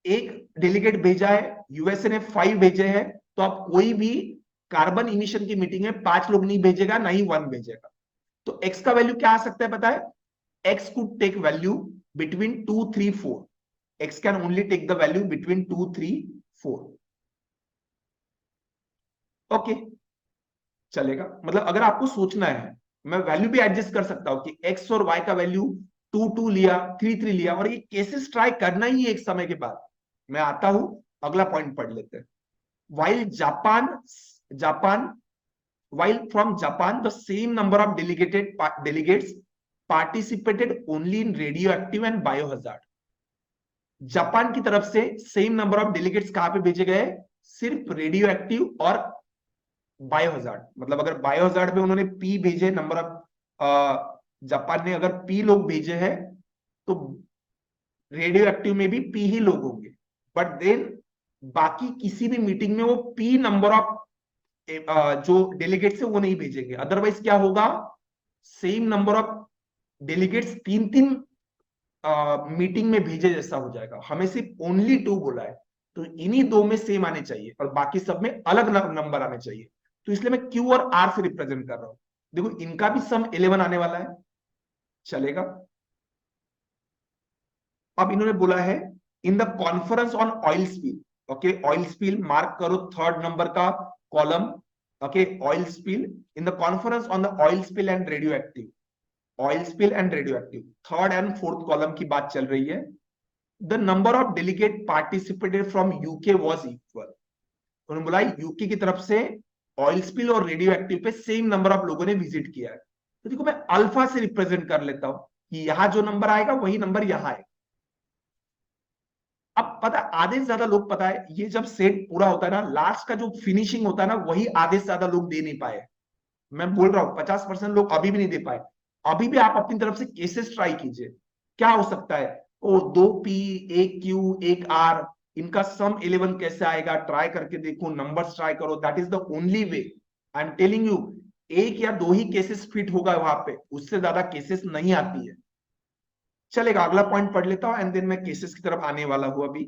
एक डेलीगेट भेजा है, यूएसए ने 5 भेजे हैं, तो अब कोई भी कार्बन इमिशन की मीटिंग में 5 लोग नहीं भेजेगा, ना ही 1 भेजेगा। तो एक्स का वैल्यू क्या आ सकता है पता है? X could take value between 2, 3, 4। X can only take the value between 2, 3, 4। Okay, चलेगा। मतलब अगर आपको सोचना है, मैं वैल्यू भी एडजस्ट कर सकता हूं कि एक्स और वाई का वैल्यू 2, 2 लिया, 3, 3 लिया, और ये केसेस ट्राई करना ही है एक समय के बाद। मैं आता हूं, अगला पॉइंट पढ़ लेते हैं। while Japan while from Japan the same number of delegates participated only in radioactive and biohazard। Japan की तरफ से सेम नंबर ऑफ डेलीगेट्स कहां पे भेजे गए? सिर्फ रेडियो एक्टिव और बायोहजार्ड। मतलब अगर बायोहजार्ड में उन्होंने पी भेजे नंबर ऑफ, जापान ने अगर पी लोग भेजे हैं, तो रेडियो एक्टिव में भी पी ही लोग होंगे। बट देन बाकी किसी भी मीटिंग में वो पी नंबर ऑफ जो डेलीगेट्स है वो नहीं भेजेंगे। अदरवाइज क्या होगा, same number of delegates 3-3 meeting में भेजे जैसा हो जाएगा। हमें सिर्फ ओनली 2 बोला है, तो इन्हीं 2 में सेम आने चाहिए और बाकी सब में अलग नंबर आने चाहिए। तो इसलिए मैं क्यू और आर से रिप्रेजेंट कर रहा हूं। देखो इनका भी सम 11 आने वाला है, चलेगा। अब इन्होंने बोला है इन the conference on oil spill. Okay, oil spill mark करो, 3rd नंबर का column. Okay, oil spill in the conference on the oil spill and radio active. Oil spill and radio active 3rd and 4th column की बात चल रही है। The number of delegate participated from UK was equal. उन्होंने बोला UK की तरफ से ऑयल स्पिल और रेडियो एक्टिव पे सेम नंबर ऑफ लोगों ने विजिट किया है। तो देखो मैं अल्फा से रिप्रेजेंट कर लेता हूं कि यहां जो नंबर आएगा वही नंबर यहां है। अब पता है आधे से ज्यादा लोग, पता है ये जब सेट पूरा होता है ना, लास्ट का जो फिनिशिंग होता है ना, वही आधे से ज्यादा लोग दे नहीं पाए। मैं बोल रहा हूं 50% लोग अभी भी नहीं दे पाए। अभी भी आप अपनी तरफ से केसेस ट्राई कीजिए, क्या हो सकता है। ओ 2 पी, 1 क्यू, 1 आर, इनका सम 11 कैसे आएगा, ट्राई करके देखो, नंबर्स ट्राई करो, that is the only way. I am telling you, 1 या 2 ही केसेस फिट होगा वहां पे, उससे ज्यादा केसेस नहीं आती है। चलेगा, अगला पॉइंट पढ़ लेता हूं एंड देन मैं केसेस की तरफ आने वाला हूं अभी।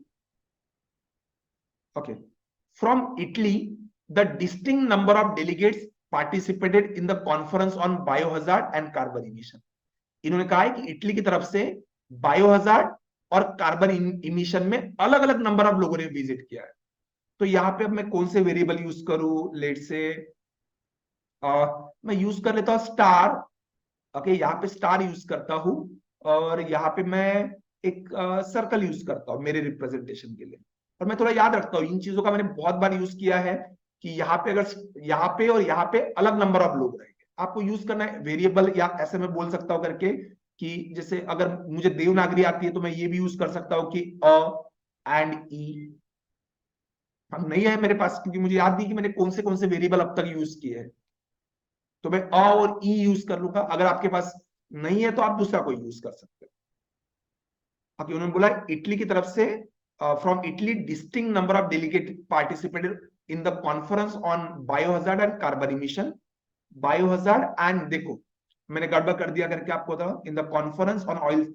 Okay, from Italy the distinct number of delegates participated in the conference on biohazard and carbon emission. इन्होंने कहा है कि इटली की तरफ से बायोहजार्ड और कार्बन इमिशन में अलग अलग नंबर ऑफ लोगों ने विजिट किया है। तो यहाँ पे अब मैं कौन से वेरिएबल यूज करूं? लेट से मैं यूज कर लेता हूं स्टार। ओके, यहाँ पे स्टार यूज करता हूं, और यहाँ पे मैं एक सर्कल यूज करता हूं मेरे रिप्रेजेंटेशन के लिए। और मैं थोड़ा याद रखता हूँ, इन चीजों का मैंने बहुत बार यूज किया है कि यहाँ पे अगर यहाँ पे और यहाँ पे अलग नंबर ऑफ लोग रहेंगे, आपको यूज करना है वेरिएबल, या ऐसे मैं बोल सकता हूँ करके कि जैसे अगर मुझे देवनागरी आती है तो मैं ये भी यूज कर सकता हूँ कि अ एंड ई। अब नहीं है मेरे पास, क्योंकि मुझे याद नहीं कि मैंने कौन से वेरिएबल अब तक यूज किए हैं, तो मैं अ और ई यूज कर लूंगा। अगर आपके पास नहीं है तो आप दूसरा कोई यूज कर सकते हैं। ओके, उन्होंने बोला इटली की तरफ से from Italy distinct number of delegate participated in the conference on biohazard and carbon emission. Biohazard and देखो मैंने गड़बड़ कर दिया करके आपको बताओ। In the conference on oil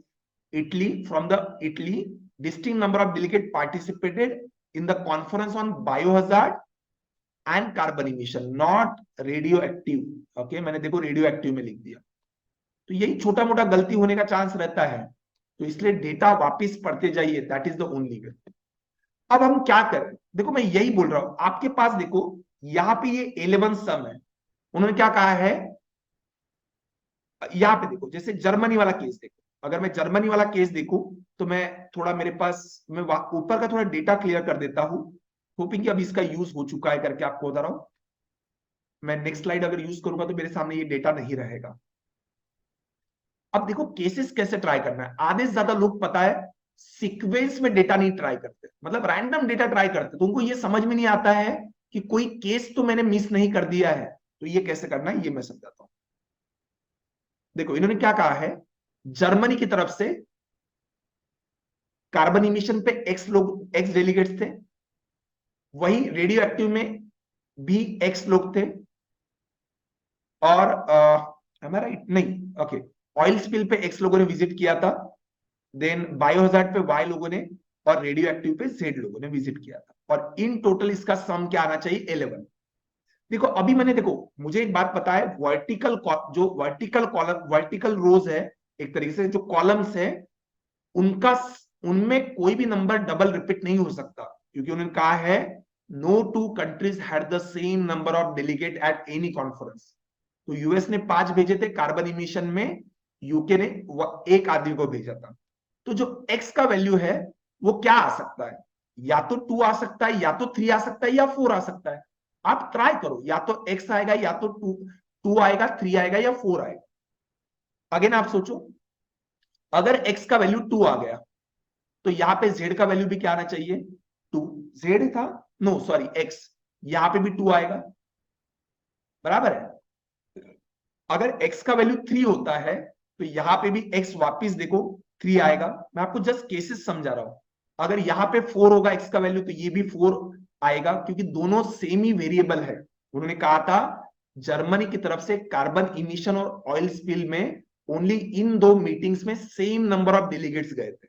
Italy from the Italy distinct number of delegate participated in the conference on biohazard and carbon emission not radioactive. Okay, मैंने देखो रेडियो एक्टिव में लिख दिया। तो यही छोटा मोटा गलती होने का चांस रहता है, तो इसलिए डेटा वापस पढ़ते जाइए, that is the only way. अब हम क्या करें, देखो मैं यही बोल रहा हूं आपके पास, देखो यहां पे ये 11 सम है, उन्होंने क्या कहा है, यहां पे देखो जैसे जर्मनी वाला केस देखो, अगर मैं जर्मनी वाला केस देखूं तो मैं थोड़ा, मेरे पास मैं ऊपर का थोड़ा डेटा क्लियर कर देता हूं, होपिंग कि अब इसका यूज हो चुका है करके आपको बता रहा हूं। मैं नेक्स्ट स्लाइड अगर यूज करूंगा तो मेरे सामने ये डेटा नहीं रहेगा। अब देखो केसेस कैसे ट्राई करना है, आधे से ज्यादा लोग पता है सीक्वेंस में डेटा नहीं ट्राई करते, मतलब रैंडम डेटा ट्राई करते, तो उनको ये समझ में नहीं आता है कि कोई केस तो मैंने मिस नहीं कर दिया है, तो ये कैसे करना है ये मैं समझाता हूं। देखो इन्होंने क्या कहा है, जर्मनी की तरफ से कार्बन इमिशन पे एक्स लोग, एक्स डेलीगेट्स थे, वही रेडियो एक्टिव में भी एक्स लोग थे, और हमारा नहीं, ओके, ऑयल स्पिल पे एक्स लोगों ने विजिट किया था, देन बायोहजार्ड पे वाई लोगों ने, और रेडियो एक्टिव पे जेड लोगों ने विजिट किया था, और इन टोटल इसका सम क्या आना चाहिए 11। देखो अभी मैंने, देखो मुझे एक बात पता है, वर्टिकल जो वर्टिकल कॉलम, वर्टिकल रोज है, एक तरीके से जो कॉलम्स है उनका, उनमें कोई भी नंबर डबल रिपीट नहीं हो सकता, क्योंकि उन्होंने कहा है no two countries had the same number of delegate at any conference. तो यूएस ने 5 भेजे थे कार्बन इमिशन में, यूके ने एक आदमी को भेजा था। तो जो एक्स का वैल्यू है वो क्या आ सकता है, या तो 2 आ सकता है, या तो 3 आ सकता है, या 4 आ सकता है। आप ट्राई करो, या तो एक्स आएगा, या तो टू आएगा, 3 आएगा, या 4 आएगा। अगेन आप सोचो, अगर एक्स का वैल्यू 2 आ गया तो यहां पे जेड का वैल्यू भी क्या आना चाहिए, 2। जेड था, नो सॉरी एक्स, यहां पे भी 2 आएगा, बराबर है। अगर x का वैल्यू 3 होता है तो यहां पे भी x वापिस देखो 3 आएगा। मैं आपको जस्ट केसेस समझा रहा हूं, अगर यहां पे 4 होगा x का वैल्यू तो ये भी 4 आएगा, क्योंकि दोनों सेम ही वेरिएबल है। उन्होंने कहा था जर्मनी की तरफ से कार्बन इमिशन और ऑयल स्पिल में ओनली इन 2 मीटिंग्स में सेम नंबर ऑफ डेलीगेट्स गए थे।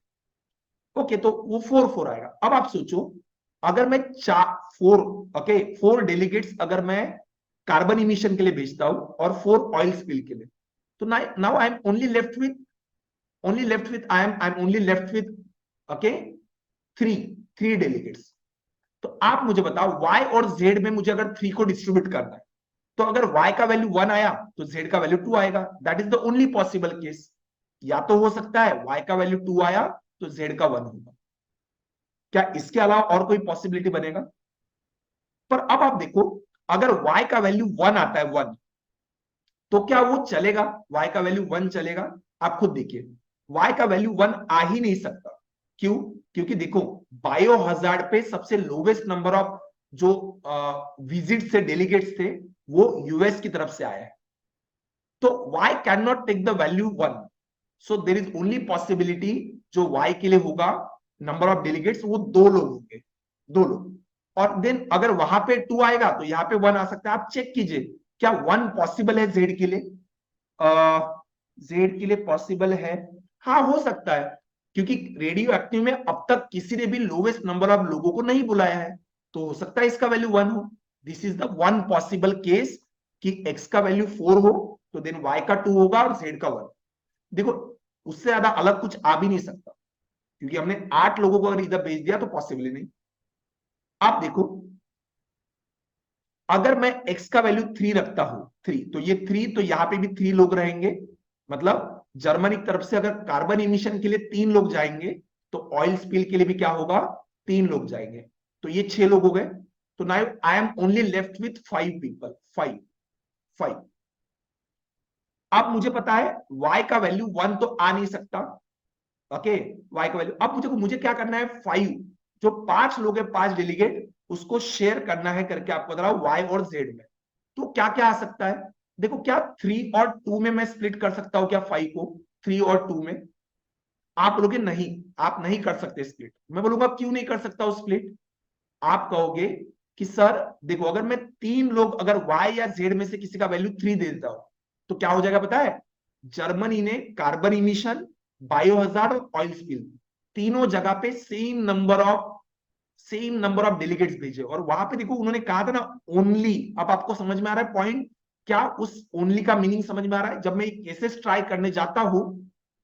ओके, तो वो 4 आएगा। अब आप सोचो, अगर मैं 4, ओके 4 डेलीगेट्स अगर मैं कार्बन इमिशन के लिए भेजता हूं और 4 ऑयल स्पिल के लिए, तो now I am only left with, I am only left with, okay, 3 delegates. तो आप मुझे बताओ y और z में मुझे अगर 3 को डिस्ट्रीब्यूट करना है, तो अगर y का वैल्यू 1 आया तो z का वैल्यू 2 आएगा, that is the only possible case. या तो हो सकता है y का वैल्यू 2 आया तो z का 1 होगा, क्या इसके अलावा और कोई पॉसिबिलिटी बनेगा? पर अब आप देखो, अगर y का वैल्यू 1 आता है 1, तो क्या वो चलेगा, y का वैल्यू 1 चलेगा? आप खुद देखिए, y का वैल्यू 1 आ ही नहीं सकता। क्यों? क्योंकि देखो बायो हजार्ड पे सबसे लोवेस्ट नंबर ऑफ जो विजिट से डेलीगेट्स थे वो यूएस की तरफ से आया है, तो y can not take the value 1, so there is only possibility जो y के लिए होगा नंबर ऑफ डेलीगेट्स वो 2 लोग होंगे, 2 लोग। और देन अगर वहां पे 2 आएगा तो यहाँ पे 1 आ सकता है। आप चेक कीजिए क्या 1 पॉसिबल है जेड के लिए, जेड के लिए पॉसिबल है, हाँ हो सकता है, क्योंकि रेडियो एक्टिव में अब तक किसी ने भी लोवेस्ट नंबर ऑफ लोगों को नहीं बुलाया है, तो हो सकता है इसका वैल्यू 1 हो। This is the one possible case कि x का वैल्यू 4 हो तो देन y का 2 होगा और z का 1। देखो उससे ज्यादा अलग कुछ आ भी नहीं सकता, क्योंकि हमने 8 लोगों को अगर इधर भेज दिया तो पॉसिबल ही नहीं। आप देखो, अगर मैं x का वैल्यू 3 रखता हूं, 3, तो ये 3, तो यहां पे भी 3 लोग रहेंगे, मतलब जर्मनी की तरफ से अगर कार्बन इमिशन के लिए 3 लोग जाएंगे तो ऑयल स्पिल के लिए भी क्या होगा, 3 लोग जाएंगे, तो ये 6 लोग हो गए। तो now I am only left with 5 people, 5। अब मुझे पता है y का वैल्यू 1 तो आ नहीं सकता, ओके, y का वैल्यू, अब मुझे मुझे क्या करना है, 5, जो 5 लोग हैं 5 डेलीगेट उसको शेयर करना है करके आपको बता रहा हूं y और z में। तो क्या क्या आ सकता है, देखो क्या 3 और 2 में मैं स्प्लिट कर सकता हूं क्या 5 को, 3 और 2 में? आप बोलोगे नहीं, आप नहीं कर सकते स्प्लिट। मैं बोलूंगा क्यों नहीं कर सकता हूं स्प्लिट? आप कहोगे कि सर देखो, अगर मैं 3 लोग, अगर y या z में से किसी का वैल्यू 3 दे देता हूं तो क्या हो जाएगा पता है, जर्मनी ने कार्बन इमिशन, बायोहजार्ड और ऑयल स्पिल तीनों जगह पे सेम नंबर ऑफ डेलीगेट्स भेजे, और वहां पे देखो उन्होंने कहा था ना ओनली। अब आपको समझ में आ रहा है पॉइंट? क्या उस ओनली का मीनिंग समझ में आ रहा है? जब मैं केसेस ट्राई करने जाता हूं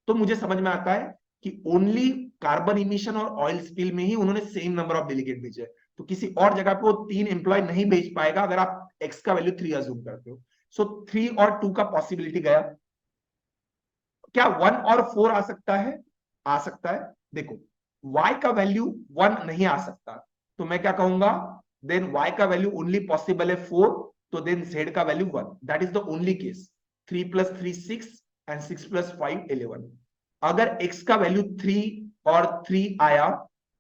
तो मुझे समझ में आता है कि ओनली कार्बन इमिशन और ऑयल स्पिल में ही उन्होंने सेम नंबर ऑफ डेलीगेट भेजे। तो किसी और जगह पे वो 3 एम्प्लॉय नहीं भेज पाएगा अगर आप एक्स का वैल्यू 3 अज्यूम करते हो। सो 3 और 2 का पॉसिबिलिटी गया। क्या 1 और 4 आ सकता है? आ सकता है। देखो y का वैल्यू 1 नहीं आ सकता, तो मैं क्या कहूंगा, देन y का वैल्यू ओनली पॉसिबल है 4, तो देन z का value 1, that is the only case. 3 + 3 6 and 6 + 5 11। अगर x का वैल्यू 3 और 3 आया,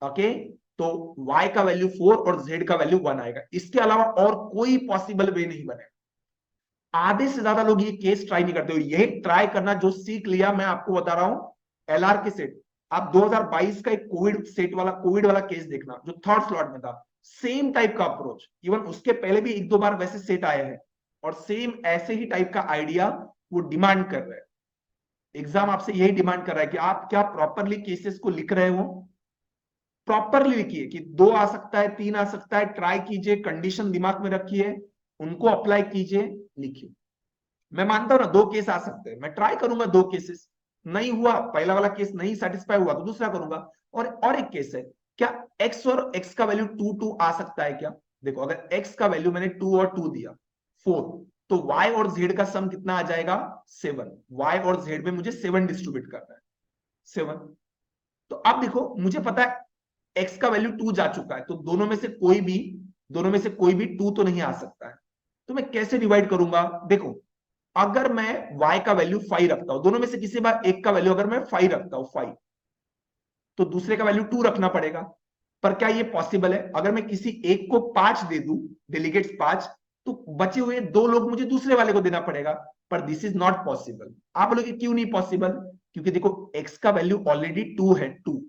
ओके, तो y का वैल्यू 4 और z का वैल्यू 1 आएगा। इसके अलावा और कोई पॉसिबल वे नहीं बनेगा। आधे से ज्यादा लोग ये केस ट्राई नहीं करते हो। यही ट्राई करना जो सीख लिया, मैं आपको बता रहा हूं एलआर के सेट। आप 2022 का एक कोविड वाला केस देखना जो थर्ड स्लॉट में था। सेम टाइप का अप्रोच, इवन उसके पहले भी 1-2 बार वैसे सेट आए हैं, और सेम ऐसे ही टाइप का आइडिया वो डिमांड कर रहे हैं। एग्जाम आपसे यही डिमांड कर रहा है कि आप क्या प्रॉपरली केसेस को लिख रहे हो। प्रॉपरली लिखिए कि 2 आ सकता है, 3 आ सकता है, ट्राई कीजिए, कंडीशन दिमाग में रखिए, उनको अप्लाई कीजिए, लिखिए। मैं मानता हूं ना 2 केस आ सकते हैं, मैं ट्राई करूंगा 2 केसेस। नहीं हुआ, पहला वाला केस नहीं सेटिस्फाई हुआ तो दूसरा करूंगा। और एक केस है, क्या x और x का वैल्यू 2 आ सकता है क्या? देखो अगर x का वैल्यू मैंने 2 और 2 दिया 4, तो y और z का सम कितना आ जाएगा? 7। y और z में मुझे 7 डिस्ट्रीब्यूट करना है, 7। तो अब देखो मुझे पता है x का वैल्यू 2 जा चुका है, तो दोनों में से कोई भी 2 तो नहीं आ सकता है। तो मैं कैसे डिवाइड करूंगा? देखो अगर मैं y का वैल्यू 5 रखता हूं, दोनों में से किसी बार एक का वैल्यू अगर मैं 5 रखता हूं 5, तो दूसरे का वैल्यू 2 रखना पड़ेगा। पर क्या ये पॉसिबल है? अगर मैं किसी एक को 5 दे दूं, डेलीगेट्स 5, तो बचे हुए 2 लोग मुझे दूसरे वाले को देना पड़ेगा। पर दिस इज नॉट पॉसिबल। आप बोलोगे क्यों नहीं पॉसिबल? क्योंकि देखो x का वैल्यू ऑलरेडी 2 है, 2।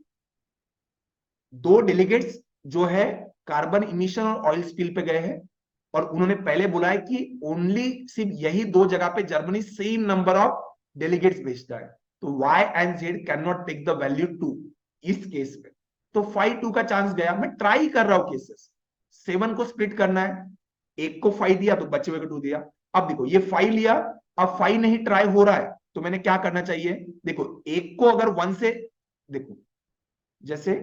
2 डेलीगेट्स जो है कार्बन इमिशन और ऑयल स्पिल पे गए हैं, और उन्होंने पहले बोला है कि ओनली सिर्फ यही 2 जगह पे Germany same number of delegates भेजता है, तो y and z can not take the value 2 इस केस में। तो 5-2 का चांस गया। मैं ट्राई कर रहा हूं केसेस, 7 को स्प्लिट करना है, एक को 5 दिया तो बचे हुए को 2 दिया। अब देखो ये 5 लिया, अब 5 नहीं ट्राई हो रहा है, तो मैंने क्या करना चाहिए? देखो एक को अगर 1 से, देखो जैसे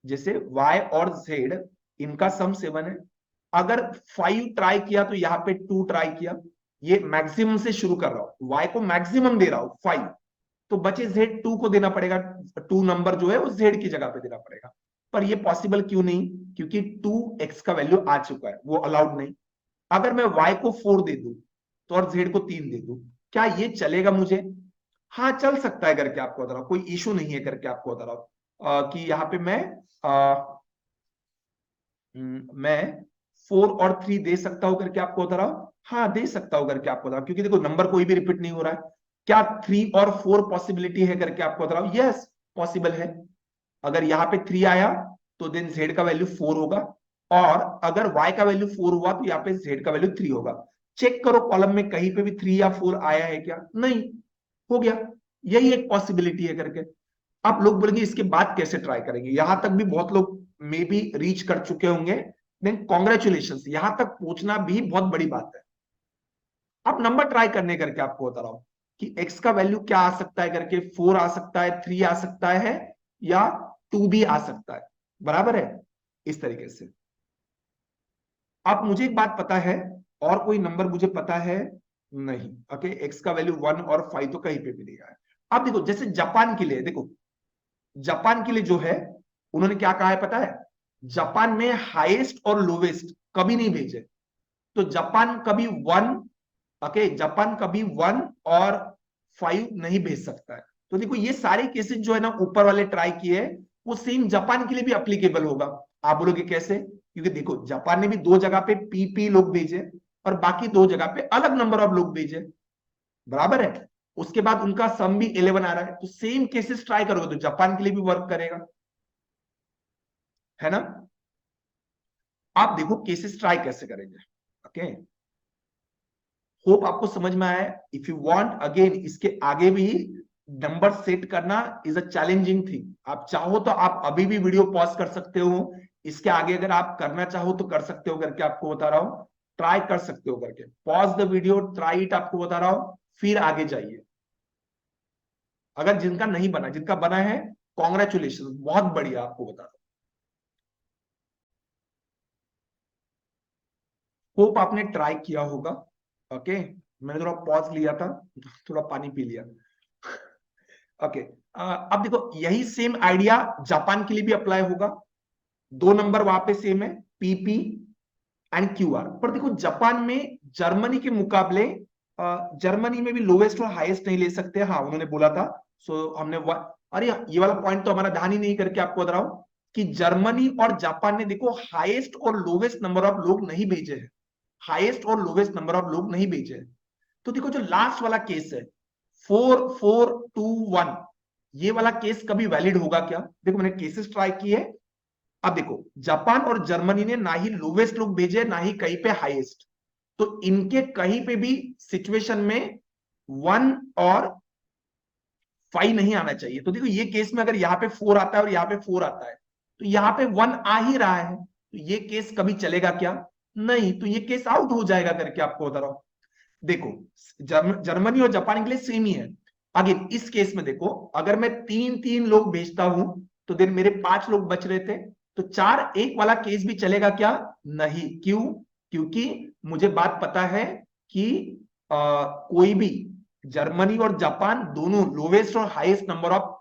जैसे y और z इनका सम 7 है। अगर 5 ट्राई किया तो यहाँ पे 2 ट्राई किया, ये मैक्सिमम से शुरू कर रहा हूं, y को मैक्सिमम दे रहा हूं 5, तो बचे z 2 को देना पड़ेगा। 2 नंबर जो है वो z की जगह पे देना पड़ेगा। पर ये पॉसिबल क्यों नहीं? क्योंकि 2x का वैल्यू आ चुका है, वो अलाउड नहीं। अगर मैं y को 4 दे दूं तो और z को 3 दे दूं, क्या ये चलेगा मुझे? हाँ चल सकता है करके आपको बता रहा हूं, कोई इशू नहीं है करके आपको बता रहा हूं कि यहाँ पे मैं 4 और 3 दे सकता हूं करके आपको बता रहा हूं। हाँ दे सकता हूं करके आपको बता रहा हूं, क्योंकि देखो नंबर कोई भी रिपीट नहीं हो रहा है। क्या 3 और 4 पॉसिबिलिटी है करके आपको बता रहा हूं? यस पॉसिबल है। अगर यहाँ पे 3 आया तो देन z का वैल्यू 4 होगा, और अगर y का वैल्यू 4 हुआ तो यहाँ पे z का वैल्यू 3 होगा। चेक करो कॉलम में कहीं पे भी 3 या 4 आया है क्या? नहीं, हो गया। यही एक पॉसिबिलिटी है करके। आप लोग बोलेंगे इसके बाद कैसे ट्राई करेंगे? यहां तक भी बहुत लोग मे बी रीच कर चुके होंगे, देन कॉन्ग्रेचुलेशन, यहां तक पहुंचना भी बहुत बड़ी बात है। अब नंबर ट्राई करने करके आपको बता रहा हूं कि x का वैल्यू क्या आ सकता है करके, 4 आ सकता है, 3 आ सकता है, या 2 भी आ सकता है। बराबर है? इस तरीके से। अब मुझे एक बात पता है, और कोई नंबर मुझे पता है नहीं। ओके, x का वैल्यू 1 और 5 तो कहीं पे भी नहीं आया। अब देखो जैसे जापान के लिए, देखो जापान के लिए जो है उन्होंने क्या कहा है पता है? जापान में हाईएस्ट और लोवेस्ट कभी नहीं भेजे। तो जापान कभी 1, ओके, जापान कभी 1 और 5 नहीं भेज सकता है। तो देखो ये सारे केसेस जो है ना ऊपर वाले ट्राई किए, वो सेम जापान के लिए भी अप्लीकेबल होगा। आप बोलोगे कैसे? क्योंकि देखो जापान ने भी 2 जगह पे पीपी लोग भेजे, और बाकी 2 जगह पे अलग नंबर ऑफ लोग भेजे। बराबर है? उसके बाद उनका सम भी 11 आ रहा है, तो सेम केसेस ट्राई करोगे तो जापान के लिए भी वर्क करेगा, है ना? आप देखो केसेस ट्राई कैसे करेंगे। ओके, होप आपको समझ में आया। इफ यू वांट अगेन इसके आगे भी नंबर सेट करना इज अ चैलेंजिंग थिंग। आप चाहो तो आप अभी भी वीडियो पॉज कर सकते हो, इसके आगे अगर आप करना चाहो तो कर सकते हो करके आपको बता रहा हूं। ट्राई कर सकते हो करके, pause the video, try it, आपको बता रहा हूं, फिर आगे जाइए। अगर जिनका नहीं बना, जिनका बना है कॉन्ग्रेचुलेशन, बहुत बढ़िया, आपको बता रहा हूं। होप आपने ट्राई किया होगा। ओके, मैंने थोड़ा पॉज लिया था, थोड़ा पानी पी लिया। ओके, अब देखो यही सेम आइडिया जापान के लिए भी अप्लाई होगा। दो नंबर वहां पे सेम है, पीपी एंड क्यूआर। पर देखो जापान में जर्मनी के मुकाबले, जर्मनी में भी लोवेस्ट और हाईएस्ट नहीं ले सकते, हाँ उन्होंने बोला था। सो हमने अरे ये वाला पॉइंट तो हमारा ध्यान ही नहीं करके आपको बता रहा हूं कि जर्मनी और जापान ने देखो हाईएस्ट और लोवेस्ट नंबर ऑफ लोग नहीं भेजे हैं। हाईएस्ट और लोवेस्ट नंबर ऑफ लोग नहीं भेजे हैं। तो देखो जो लास्ट वाला केस है 4421, ये वाला केस कभी वैलिड होगा क्या? देखो मैंने केसेस ट्राई किए। अब देखो जापान और जर्मनी ने ना ही लोवेस्ट लोग भेजे, ना ही कहीं पे हाईएस्ट। तो इनके कहीं पे भी सिचुएशन में 1 और 5 नहीं आना चाहिए। तो देखो ये केस में अगर यहाँ पे 4 आता है और यहाँ पे 4 आता है, तो यहाँ पे 1 आ ही रहा है, तो ये केस कभी चलेगा क्या? नहीं, तो ये केस आउट हो जाएगा करके आपको बता रहा हूं। देखो जर्मनी और जापान के लिए सेम ही है। आगे इस केस में देखो, अगर मैं 3 3 लोग भेजता हूं तो देन मेरे 5 लोग बच रहे थे, तो 4 1 वाला केस भी चलेगा क्या? नहीं। क्यों? क्योंकि मुझे बात पता है कि कोई भी, जर्मनी और जापान दोनों लोवेस्ट और हाईएस्ट नंबर ऑफ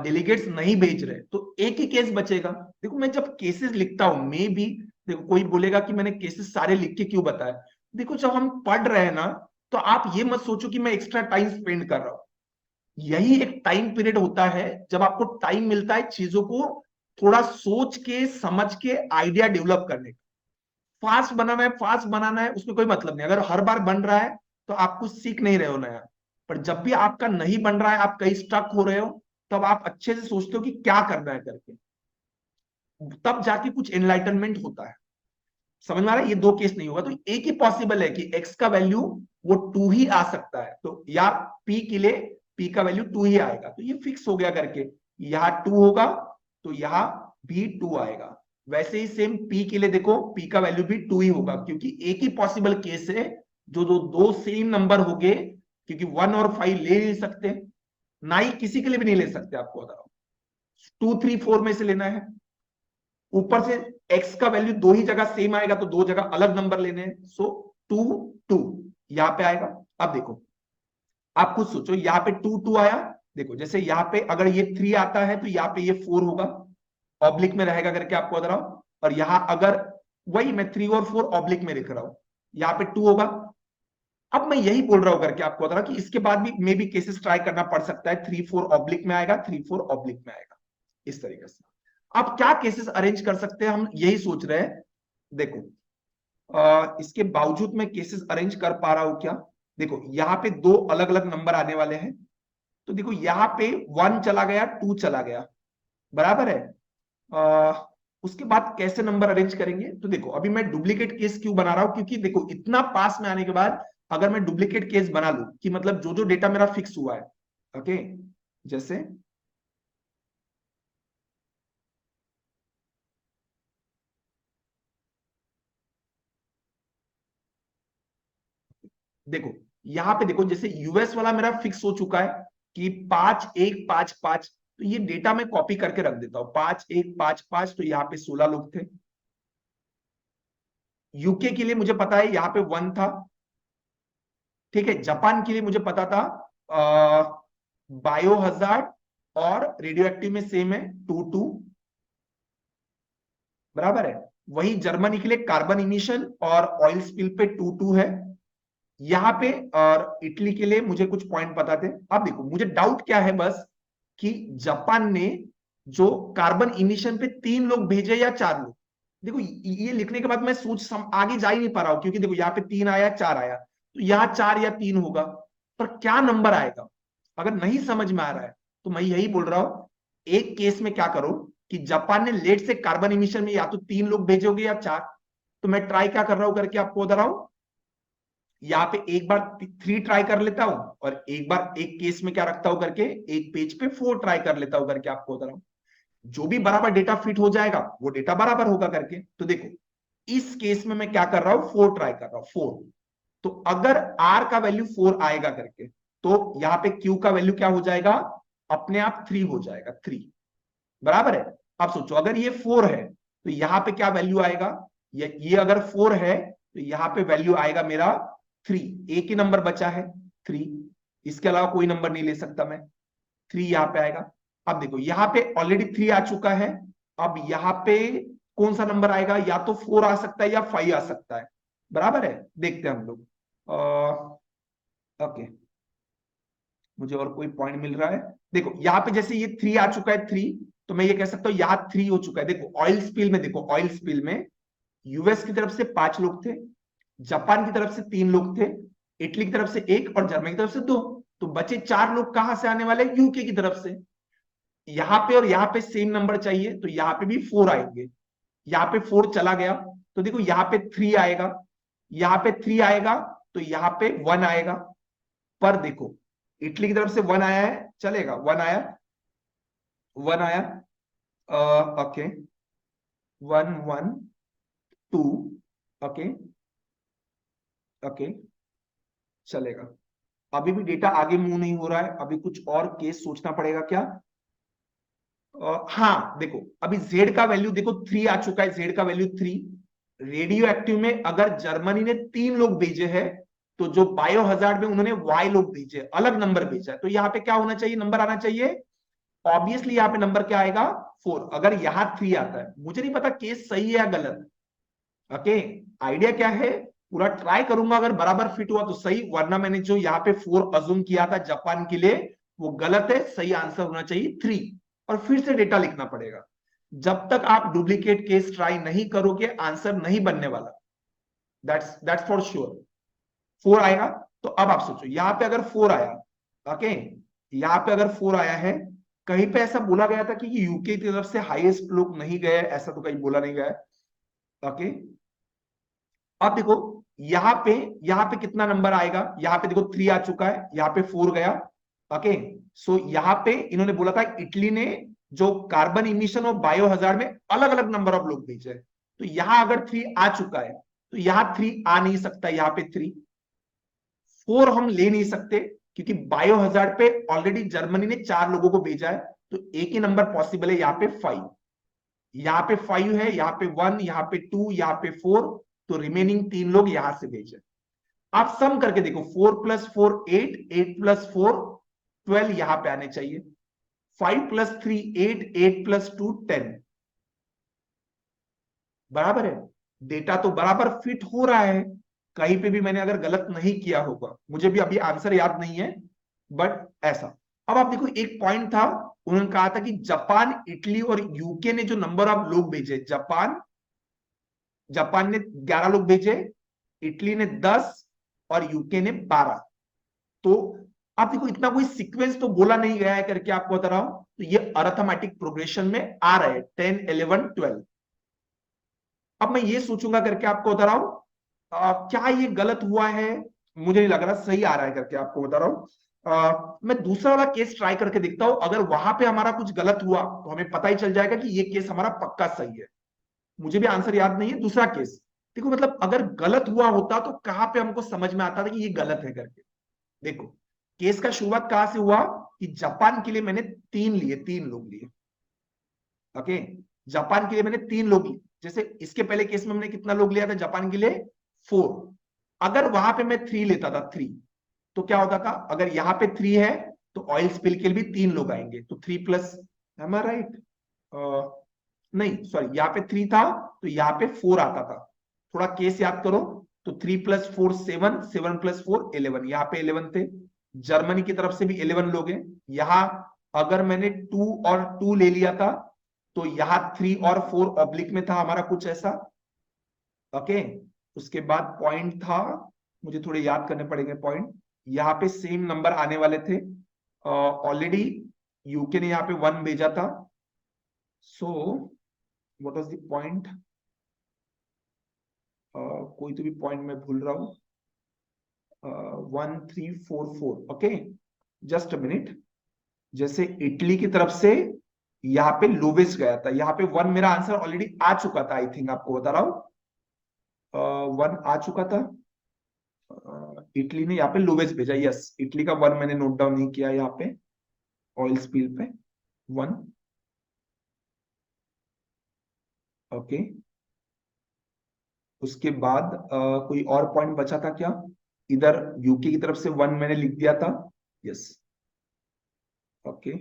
डेलीगेट्स नहीं भेज रहे, तो एक ही केस बचेगा। देखो मैं जब केसेस लिखता हूं, मे भी, देखो कोई बोलेगा कि मैंने केसेस सारे लिख के क्यों बताया। देखो जब हम पढ़ रहे हैं ना, तो आप ये मत सोचो कि मैं एक्स्ट्रा टाइम स्पेंड कर रहा हूं। यही एक टाइम पीरियड होता है जब आपको टाइम मिलता है चीजों को थोड़ा सोच के समझ के आइडिया डेवलप करने का। फास्ट बनाना है, फास्ट बनाना है, उसमें कोई मतलब नहीं। अगर हर बार बन रहा है तो आप कुछ सीख नहीं रहे हो नया। पर जब भी आपका नहीं बन रहा है, आप कहीं स्टक हो रहे हो, तब आप अच्छे से सोचते हो कि क्या करना है करके, तब जाके कुछ एनलाइटनमेंट होता है। समझ में आ रहा है? ये दो केस नहीं होगा, तो एक ही पॉसिबल है कि एक्स का वैल्यू वो 2 ही आ सकता है, तो या पी के लिए पी का वैल्यू 2 ही आएगा, तो ये फिक्स हो गया करके। यहाँ 2 होगा तो यहाँ भी 2 आएगा। वैसे ही सेम पी के लिए देखो, पी का वैल्यू भी 2 ही होगा, क्योंकि एक ही पॉसिबल केस है जो दो दो सेम नंबर हो गए, क्योंकि 1 और 5 ले नहीं सकते, ना ही किसी के लिए भी नहीं ले सकते। आपको बता रहा हूं 2 3 4 में से लेना है। ऊपर से एक्स का वैल्यू दो ही जगह सेम आएगा, तो दो जगह अलग नंबर लेने हैं। सो 2 2 यहां पे आएगा। अब देखो आप खुद सोचो, यहाँ पे 2 2 आया, देखो जैसे यहाँ पे अगर ये 3 आता है तो यहाँ पे ये 4 होगा, ऑब्लिक में रहेगा करके आपको बता रहा हूं। और यहाँ अगर वही मैं 3 और 4 ऑब्लिक में लिख रहा हूं, यहाँ पे 2 होगा। अब मैं यही बोल रहा हूं करके आपको बता रहा हूं कि इसके बाद भी मे भी केसेस ट्राई करना पड़ सकता है। 3 4 ऑब्लिक में आएगा, 3 4 ऑब्लिक में आएगा, इस तरीके से। अब क्या केसेस अरेंज कर सकते हैं, हम यही सोच रहे हैं। देखो इसके बावजूद मैं केसेस अरेंज कर पा रहा हूं क्या? देखो यहाँ पे दो अलग अलग नंबर आने वाले हैं, तो देखो यहाँ पे 1 चला गया, 2 चला गया, बराबर है। उसके बाद कैसे नंबर अरेंज करेंगे? तो देखो अभी मैं डुप्लीकेट केस क्यों बना रहा हूं, क्योंकि देखो इतना पास में आने के बाद अगर मैं डुप्लीकेट केस बना लूं, कि मतलब जो जो डेटा मेरा फिक्स हुआ है, ओके, जैसे देखो यहां पे देखो, जैसे यूएस वाला मेरा फिक्स हो चुका है कि 5 1 5 5, तो ये डेटा मैं कॉपी करके रख देता हूं, 5 1 5 5, तो यहाँ पे 16 लोग थे। यूके के लिए मुझे पता है यहाँ पे 1 था, ठीक है। जापान के लिए मुझे पता था बायो हजार्ड और रेडियो एक्टिव में सेम है, 2 2, बराबर है। वही जर्मनी के लिए कार्बन इमिशन और ऑयल स्पिल पे 2 2 है यहाँ पे। और इटली के लिए मुझे कुछ पॉइंट पता थे। अब देखो मुझे डाउट क्या है बस, कि जापान ने जो कार्बन इमिशन पे 3 लोग भेजे या 4 लोग। देखो ये लिखने के बाद मैं आगे जा ही नहीं पा रहा हूं, क्योंकि देखो यहाँ पे 3 आया, 4 आया, तो यहाँ 4 या 3 होगा, पर क्या नंबर आएगा अगर नहीं समझ में आ रहा है। तो मैं यही बोल रहा हूं, एक केस में क्या करो कि जापान ने लेट से कार्बन इमिशन में या तो 3 लोग भेजोगे या 4, तो मैं ट्राई क्या कर रहा हूं करके आपको बता रहा हूं, यहाँ पे एक बार 3 ट्राई कर लेता हूं और एक बार एक केस में क्या रखता हूं करके एक पेज पे 4 ट्राई कर लेता हूं करके आपको बता रहा हूं। जो भी बराबर डेटा फिट हो जाएगा वो डेटा बराबर होगा करके। तो देखो इस केस में मैं क्या कर रहा हूं, 4 ट्राई कर रहा हूं, 4। तो अगर आर का वैल्यू 4 आएगा करके तो यहाँ पे क्यू का वैल्यू क्या हो जाएगा, अपने आप 3 हो जाएगा, 3। बराबर है। अब सोचो अगर ये 4 है तो यहाँ पे क्या वैल्यू आएगा, ये अगर 4 है तो यहाँ पे वैल्यू आएगा मेरा 3। एक ही नंबर बचा है 3, इसके अलावा कोई नंबर नहीं ले सकता मैं, 3 यहाँ पे आएगा। अब देखो यहाँ पे ऑलरेडी 3 आ चुका है, अब यहाँ पे कौन सा नंबर आएगा, या तो 4 आ सकता है या 5 आ सकता है। बराबर है, देखते हैं हम लोग। ओके, मुझे और कोई पॉइंट मिल रहा है। देखो यहाँ पे जैसे ये 3 आ चुका है, 3, तो मैं ये कह सकता हूँ यहाँ 3 हो चुका है। देखो ऑयल स्पिल में, देखो ऑयल स्पिल में यूएस की तरफ से 5 लोग थे, जापान की तरफ से 3 लोग थे, इटली की तरफ से 1 और जर्मनी की तरफ से 2। तो बचे 4 लोग कहां से आने वाले, यूके की तरफ से। यहाँ पे और यहाँ पे सेम नंबर चाहिए तो यहाँ पे भी 4 आएंगे। यहाँ पे 4 चला गया तो देखो यहाँ पे 3 आएगा, यहाँ पे 3 आएगा तो यहाँ पे 1 आएगा। पर देखो इटली की तरफ से 1 आया है, चलेगा, 1 आया, 1 आया, ओके, 1 1 2, ओके, ओके, चलेगा। अभी भी डेटा आगे मूव नहीं हो रहा है, अभी कुछ और केस सोचना पड़ेगा क्या। हाँ देखो अभी जेड का वैल्यू देखो 3 आ चुका है, जेड का वैल्यू 3। रेडियो एक्टिव में अगर जर्मनी ने 3 लोग भेजे हैं तो जो बायो हजार्ड में उन्होंने वाई लोग भेजे, अलग नंबर भेजा है, तो यहाँ पे क्या होना चाहिए, नंबर आना चाहिए। ऑब्वियसली यहाँ पे नंबर क्या आएगा, 4। अगर यहाँ 3 आता है, मुझे नहीं पता केस सही है या गलत। ओके, आइडिया क्या है, पूरा ट्राई करूंगा, अगर बराबर फिट हुआ तो सही, वरना मैंने जो यहाँ पे 4 अज्यूम किया था जापान के लिए वो गलत है, सही आंसर होना चाहिए 3। और फिर से डेटा लिखना पड़ेगा। जब तक आप डुप्लीकेट केस ट्राई नहीं करोगे आंसर नहीं बनने वाला, दैट्स फॉर श्योर। 4 आएगा तो अब आप सोचो यहाँ पे अगर 4 आया, ओके, यहाँ पे अगर 4 आया है, कहीं पे ऐसा बोला गया था कि यूके की तरफ से हाईएस्ट लोग नहीं गए, ऐसा तो कहीं बोला नहीं गया है। ओके, अब देखो यहाँ पे कितना नंबर आएगा, यहाँ पे देखो 3 आ चुका है, यहाँ पे 4 गया। ओके, सो यहाँ पे इन्होंने बोला था इटली ने जो कार्बन इमिशन और बायो हजार्ड में अलग अलग नंबर ऑफ लोग भेजे, तो यहाँ अगर 3 आ चुका है तो यहाँ 3 आ नहीं सकता, यहाँ पे 3, 4 हम ले नहीं सकते क्योंकि बायो हजार्ड पे ऑलरेडी जर्मनी ने 4 लोगों को भेजा है, तो एक ही नंबर पॉसिबल है, यहाँ पे 5। यहाँ पे 5 है, यहाँ पे 1, यहाँ पे 2, यहाँ पे 4, तो रिमेनिंग 3 लोग यहां से भेजे। आप सम करके देखो, 4 प्लस 4 8, 8 प्लस 4 12 यहां पे आने चाहिए, 5 प्लस 3 8, 8 प्लस 2 10। बराबर है, डेटा तो बराबर फिट हो रहा है, कहीं पे भी मैंने अगर गलत नहीं किया होगा, मुझे भी अभी आंसर याद नहीं है, बट ऐसा। अब आप देखो एक पॉइंट था, उन्होंने कहा था कि जापान, इटली और यूके ने जो नंबर ऑफ लोग भेजे, जापान जापान ने 11 लोग भेजे, इटली ने 10 और यूके ने 12। तो आप देखो इतना कोई सीक्वेंस तो बोला नहीं गया है करके आपको बता रहा हूं, तो ये अरिथमेटिक प्रोग्रेशन में आ रहा है 10 11 12। अब मैं ये सोचूंगा करके आपको बता रहा हूं, क्या ये गलत हुआ है, मुझे नहीं लग रहा, सही आ रहा है करके आपको बता रहा हूं। मैं दूसरा वाला केस ट्राई करके देखता हूं, अगर वहां पे हमारा कुछ गलत हुआ तो हमें पता ही चल जाएगा कि ये केस हमारा पक्का सही है। मुझे भी आंसर याद नहीं है, दूसरा केस देखो, मतलब अगर गलत हुआ होता तो कहां पे हमको समझ में आता था कि ये गलत है करके। देखो केस का शुरुआत कहां से हुआ कि जापान के लिए मैंने 3 लिए, 3 लोग लिए। ओके, जापान के लिए मैंने 3 लोग लिए, जैसे इसके पहले केस में मैंने कितना लोग लिया था जापान के लिए, 4। अगर वहां पे मैं 3 लेता था, 3, तो क्या होता था, अगर यहाँ पे 3 है तो ऑयल स्पिल के लिए भी 3 लोग आएंगे, तो 3 प्लस, एम आई राइट, नहीं सॉरी, यहाँ पे 3 था तो यहाँ पे 4 आता था। थोड़ा केस याद करो, तो 3 प्लस 4 7, 7 प्लस 4 11, यहाँ पे 11 थे। जर्मनी की तरफ से भी 11 लोग हैं। यहाँ अगर मैंने 2 और 2 ले लिया था तो यहाँ 3 और 4 ऑब्लिक में था हमारा, कुछ ऐसा। ओके, उसके बाद पॉइंट था, मुझे थोड़े याद करने पड़ेंगे पॉइंट, यहाँ पे सेम नंबर आने वाले थे, ऑलरेडी यूके ने यहाँ पे 1 भेजा था। So what was the point, कोई तो भी पॉइंट मैं भूल रहा हूं। 1344, ओके, जस्ट अ मिनट। जैसे इटली की तरफ से यहाँ पे लोवेस्ट गया था, यहाँ पे 1 मेरा आंसर ऑलरेडी आ चुका था, आई थिंक आपको बता रहा हूँ, 1 आ चुका था। इटली ने यहाँ पे लोवेस्ट भेजा, यस, इटली का 1 मैंने नोट डाउन नहीं किया यहाँ पे, ऑयल स्पिल पे 1, ओके। उसके बाद कोई और पॉइंट बचा था क्या? इधर यूके की तरफ से 1 मैंने लिख दिया था, यस, ओके।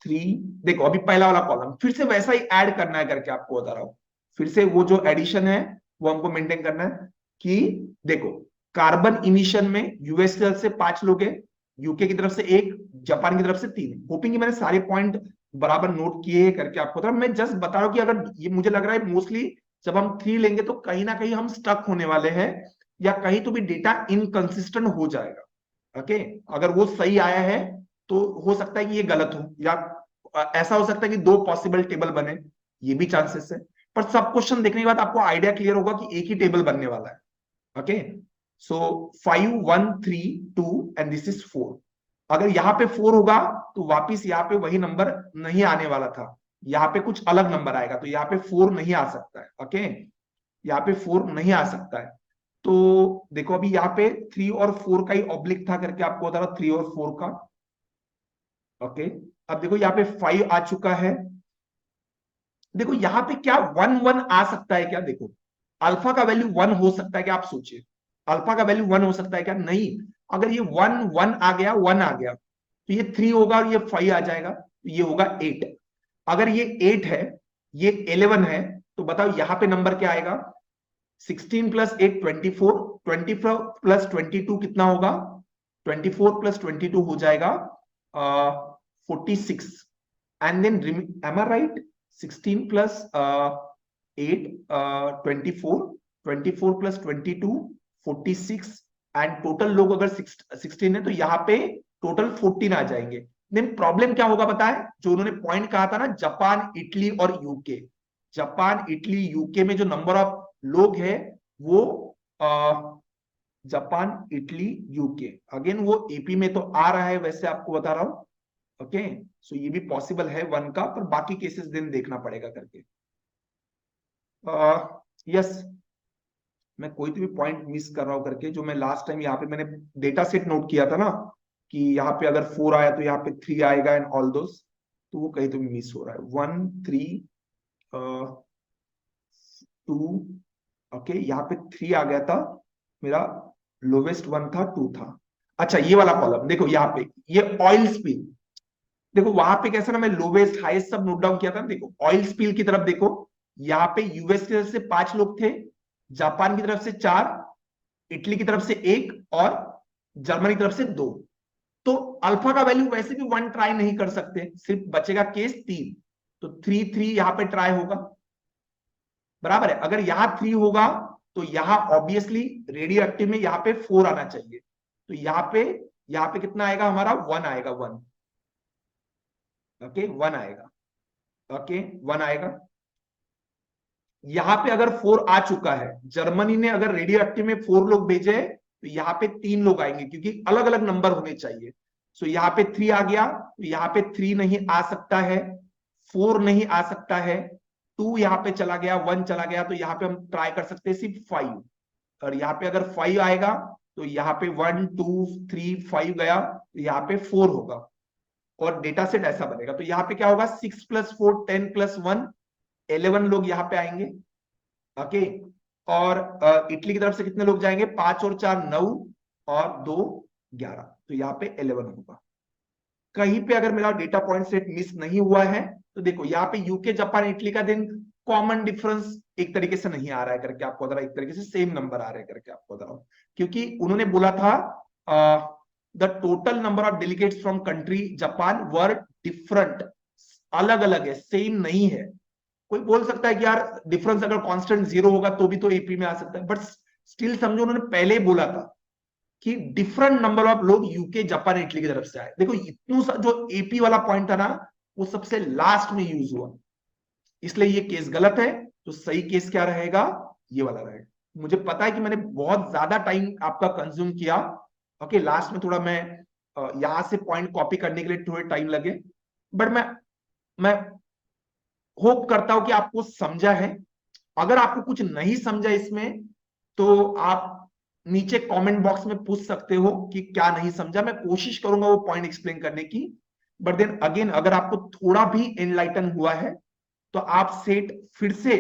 3, देखो अभी पहला वाला कॉलम फिर से वैसा ही ऐड करना है करके आपको बता रहा हूं, फिर से वो जो एडिशन है वो हमको मेंटेन करना है कि देखो, कार्बन इमिशन में यूएस की तरफ से 5 लोग हैं, यूके की तरफ से 1, जापान की तरफ से 3। होपिंग कि मैंने सारे पॉइंट बराबर नोट किए हैं करके आपको बता रहा हूं। मैं जस्ट बता रहा हूं कि अगर ये मुझे लग रहा है मोस्टली जब हम 3 लेंगे तो कहीं ना कहीं हम स्टक होने वाले हैं, या कहीं तो भी डेटा इनकंसिस्टेंट हो जाएगा, ओके। अगर वो सही आया है तो हो सकता है कि ये गलत हो, या ऐसा हो सकता है कि 2 पॉसिबल टेबल बने, ये भी चांसेस है। पर सब क्वेश्चन देखने के बाद आपको आइडिया क्लियर होगा कि एक ही टेबल बनने वाला है, okay. So 5 1 3 2 and this is 4। अगर यहाँ पे 4 होगा तो वापिस यहाँ पे वही नंबर नहीं आने वाला था, यहाँ पे कुछ अलग नंबर आएगा, तो यहाँ पे 4 नहीं आ सकता है, ओके। यहाँ पे 4 नहीं आ सकता है। तो देखो अभी यहाँ पे 3 और 4 का ही ऑब्लिक था करके आपको बता रहा, 3 और 4 का, ओके। अब देखो यहाँ पे 5 आ चुका है। देखो यहाँ पे क्या 1 1 आ सकता है क्या? देखो अल्फा का वैल्यू 1 हो सकता है क्या? आप सोचिए, अल्फा का वैल्यू 1 हो सकता है क्या? नहीं। अगर ये 1 1 आ गया, 1 आ गया, तो ये 3 होगा और ये 5 आ जाएगा, तो ये होगा 8। अगर ये 8 है, ये 11 है, तो बताओ यहाँ पे नंबर क्या आएगा? 16 प्लस 8 24, 24 प्लस 22 कितना होगा? 24 प्लस 22 हो जाएगा 46। And then am I right? 16 plus 8 24, 24 plus 22 46, and total लोग अगर 16 है तो यहाँ पे टोटल 14 आ जाएंगे। देन प्रॉब्लम क्या होगा पता है? जो उन्होंने पॉइंट कहा था ना, जापान इटली और यूके, जापान इटली यूके में जो नंबर ऑफ लोग हैं वो जापान इटली यूके, अगेन वो एपी में तो आ रहा है, वैसे आपको बता रहा हूं, ओके। सो ये भी पॉसिबल है 1 का, पर बाकी केसेस दिन देखना पड़ेगा करके। यस, मैं कोई तो भी पॉइंट मिस कर रहा हूं करके, जो मैं लास्ट टाइम यहाँ पे मैंने डेटा सेट नोट किया था ना, कि यहाँ पे अगर 4 आया तो यहाँ पे 3 आएगा एंड ऑल दोस, तो वो कहीं तो भी मिस हो रहा है। 1 3 2, ओके, यहाँ पे 3 आ गया था मेरा, लोवेस्ट 1 था, 2 था। अच्छा ये वाला कॉलम देखो, यहाँ पे ये ऑयल स्पिल, देखो वहां पे कैसा ना, मैं लोवेस्ट हाईएस्ट सब नोट डाउन किया था ना। देखो ऑयल स्पिल की तरफ देखो, यहाँ पे यूएस की तरफ से 5 लोग थे, जापान की तरफ से 4, इटली की तरफ से 1 और जर्मनी की तरफ से 2। तो अल्फा का वैल्यू वैसे भी 1 ट्राई नहीं कर सकते, सिर्फ बचेगा केस 3, तो 3 3 यहाँ पे ट्राई होगा, बराबर है। अगर यहाँ 3 होगा तो यहाँ ऑब्वियसली रेडियो एक्टिव में यहाँ पे 4 आना चाहिए, तो यहाँ पे कितना आएगा हमारा? 1 आएगा, 1, ओके, 1 आएगा, ओके, 1 आएगा। यहाँ पे अगर 4 आ चुका है, जर्मनी ने अगर रेडियो एक्टिव में 4 लोग भेजे तो यहाँ पे 3 लोग आएंगे, क्योंकि अलग अलग नंबर होने चाहिए। सो यहाँ पे 3 आ गया, तो यहाँ पे 3 नहीं आ सकता है, 4 नहीं आ सकता है, 2 यहाँ पे चला गया, 1 चला गया, तो यहाँ पे हम ट्राई कर सकते हैं सिर्फ 5। और यहाँ पे अगर 5 आएगा तो यहाँ पे 1 2 3 5 गया, तो यहाँ पे 4 होगा, और डेटा सेट ऐसा बनेगा। तो यहाँ पे क्या होगा? 6 प्लस 4 10 प्लस 1 11 लोग यहाँ पे आएंगे, ओके। और इटली की तरफ से कितने लोग जाएंगे? 5 और 4 9 और 2 11, तो यहाँ पे 11 होगा। कहीं पे अगर मेरा डेटा पॉइंट सेट मिस नहीं हुआ है तो देखो यहाँ पे यूके जापान इटली का दिन कॉमन डिफरेंस एक तरीके से नहीं आ रहा है करके आपको बता रहा, एक तरीके से सेम नंबर आ रहे हैं करके आपको बता रहा हूं, क्योंकि उन्होंने बोला था the total number of delegates from country Japan were different, अलग अलग है, सेम नहीं है। कोई बोल सकता है कि यार डिफरेंस अगर कांस्टेंट 0 होगा तो भी तो एपी में आ सकता है, बट स्टिल समझो उन्होंने पहले ही बोला था कि डिफरेंट नंबर ऑफ लोग यूके जापान इटली की तरफ से आए। देखो इतनू सा जो एपी वाला पॉइंट था ना, वो सबसे लास्ट में यूज हुआ, इसलिए ये केस गलत है। तो सही केस क्या रहेगा? ये वाला रहेगा। मुझे पता है कि मैंने बहुत ज्यादा टाइम आपका कंज्यूम किया। ओके, लास्ट में थोड़ा मैं यहां से पॉइंट कॉपी करने के लिए थोड़े टाइम लगे, बट मैं होप करता हूं कि आपको समझा है। अगर आपको कुछ नहीं समझा इसमें, तो आप नीचे कमेंट बॉक्स में पूछ सकते हो कि क्या नहीं समझा, मैं कोशिश करूंगा वो पॉइंट एक्सप्लेन करने की। बट देन अगेन, अगर आपको थोड़ा भी एनलाइटन हुआ है, तो आप सेट फिर से,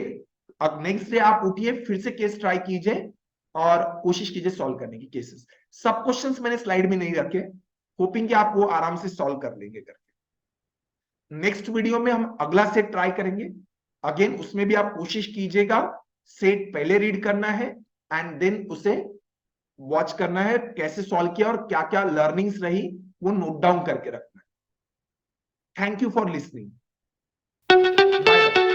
अब नेक्स्ट डे आप उठिए, फिर से केस ट्राई कीजिए और कोशिश कीजिए सॉल्व करने की केसेस। सब क्वेश्चंस मैंने स्लाइड में नहीं रखे, होपिंग कि आप वो आराम से सॉल्व कर लेंगे करके। नेक्स्ट वीडियो में हम अगला सेट ट्राई करेंगे। अगेन उसमें भी आप कोशिश कीजिएगा सेट पहले रीड करना है एंड देन उसे वॉच करना है, कैसे सॉल्व किया और क्या क्या लर्निंग्स रही वो नोट डाउन करके रखना है। Thank you for listening. Bye bye.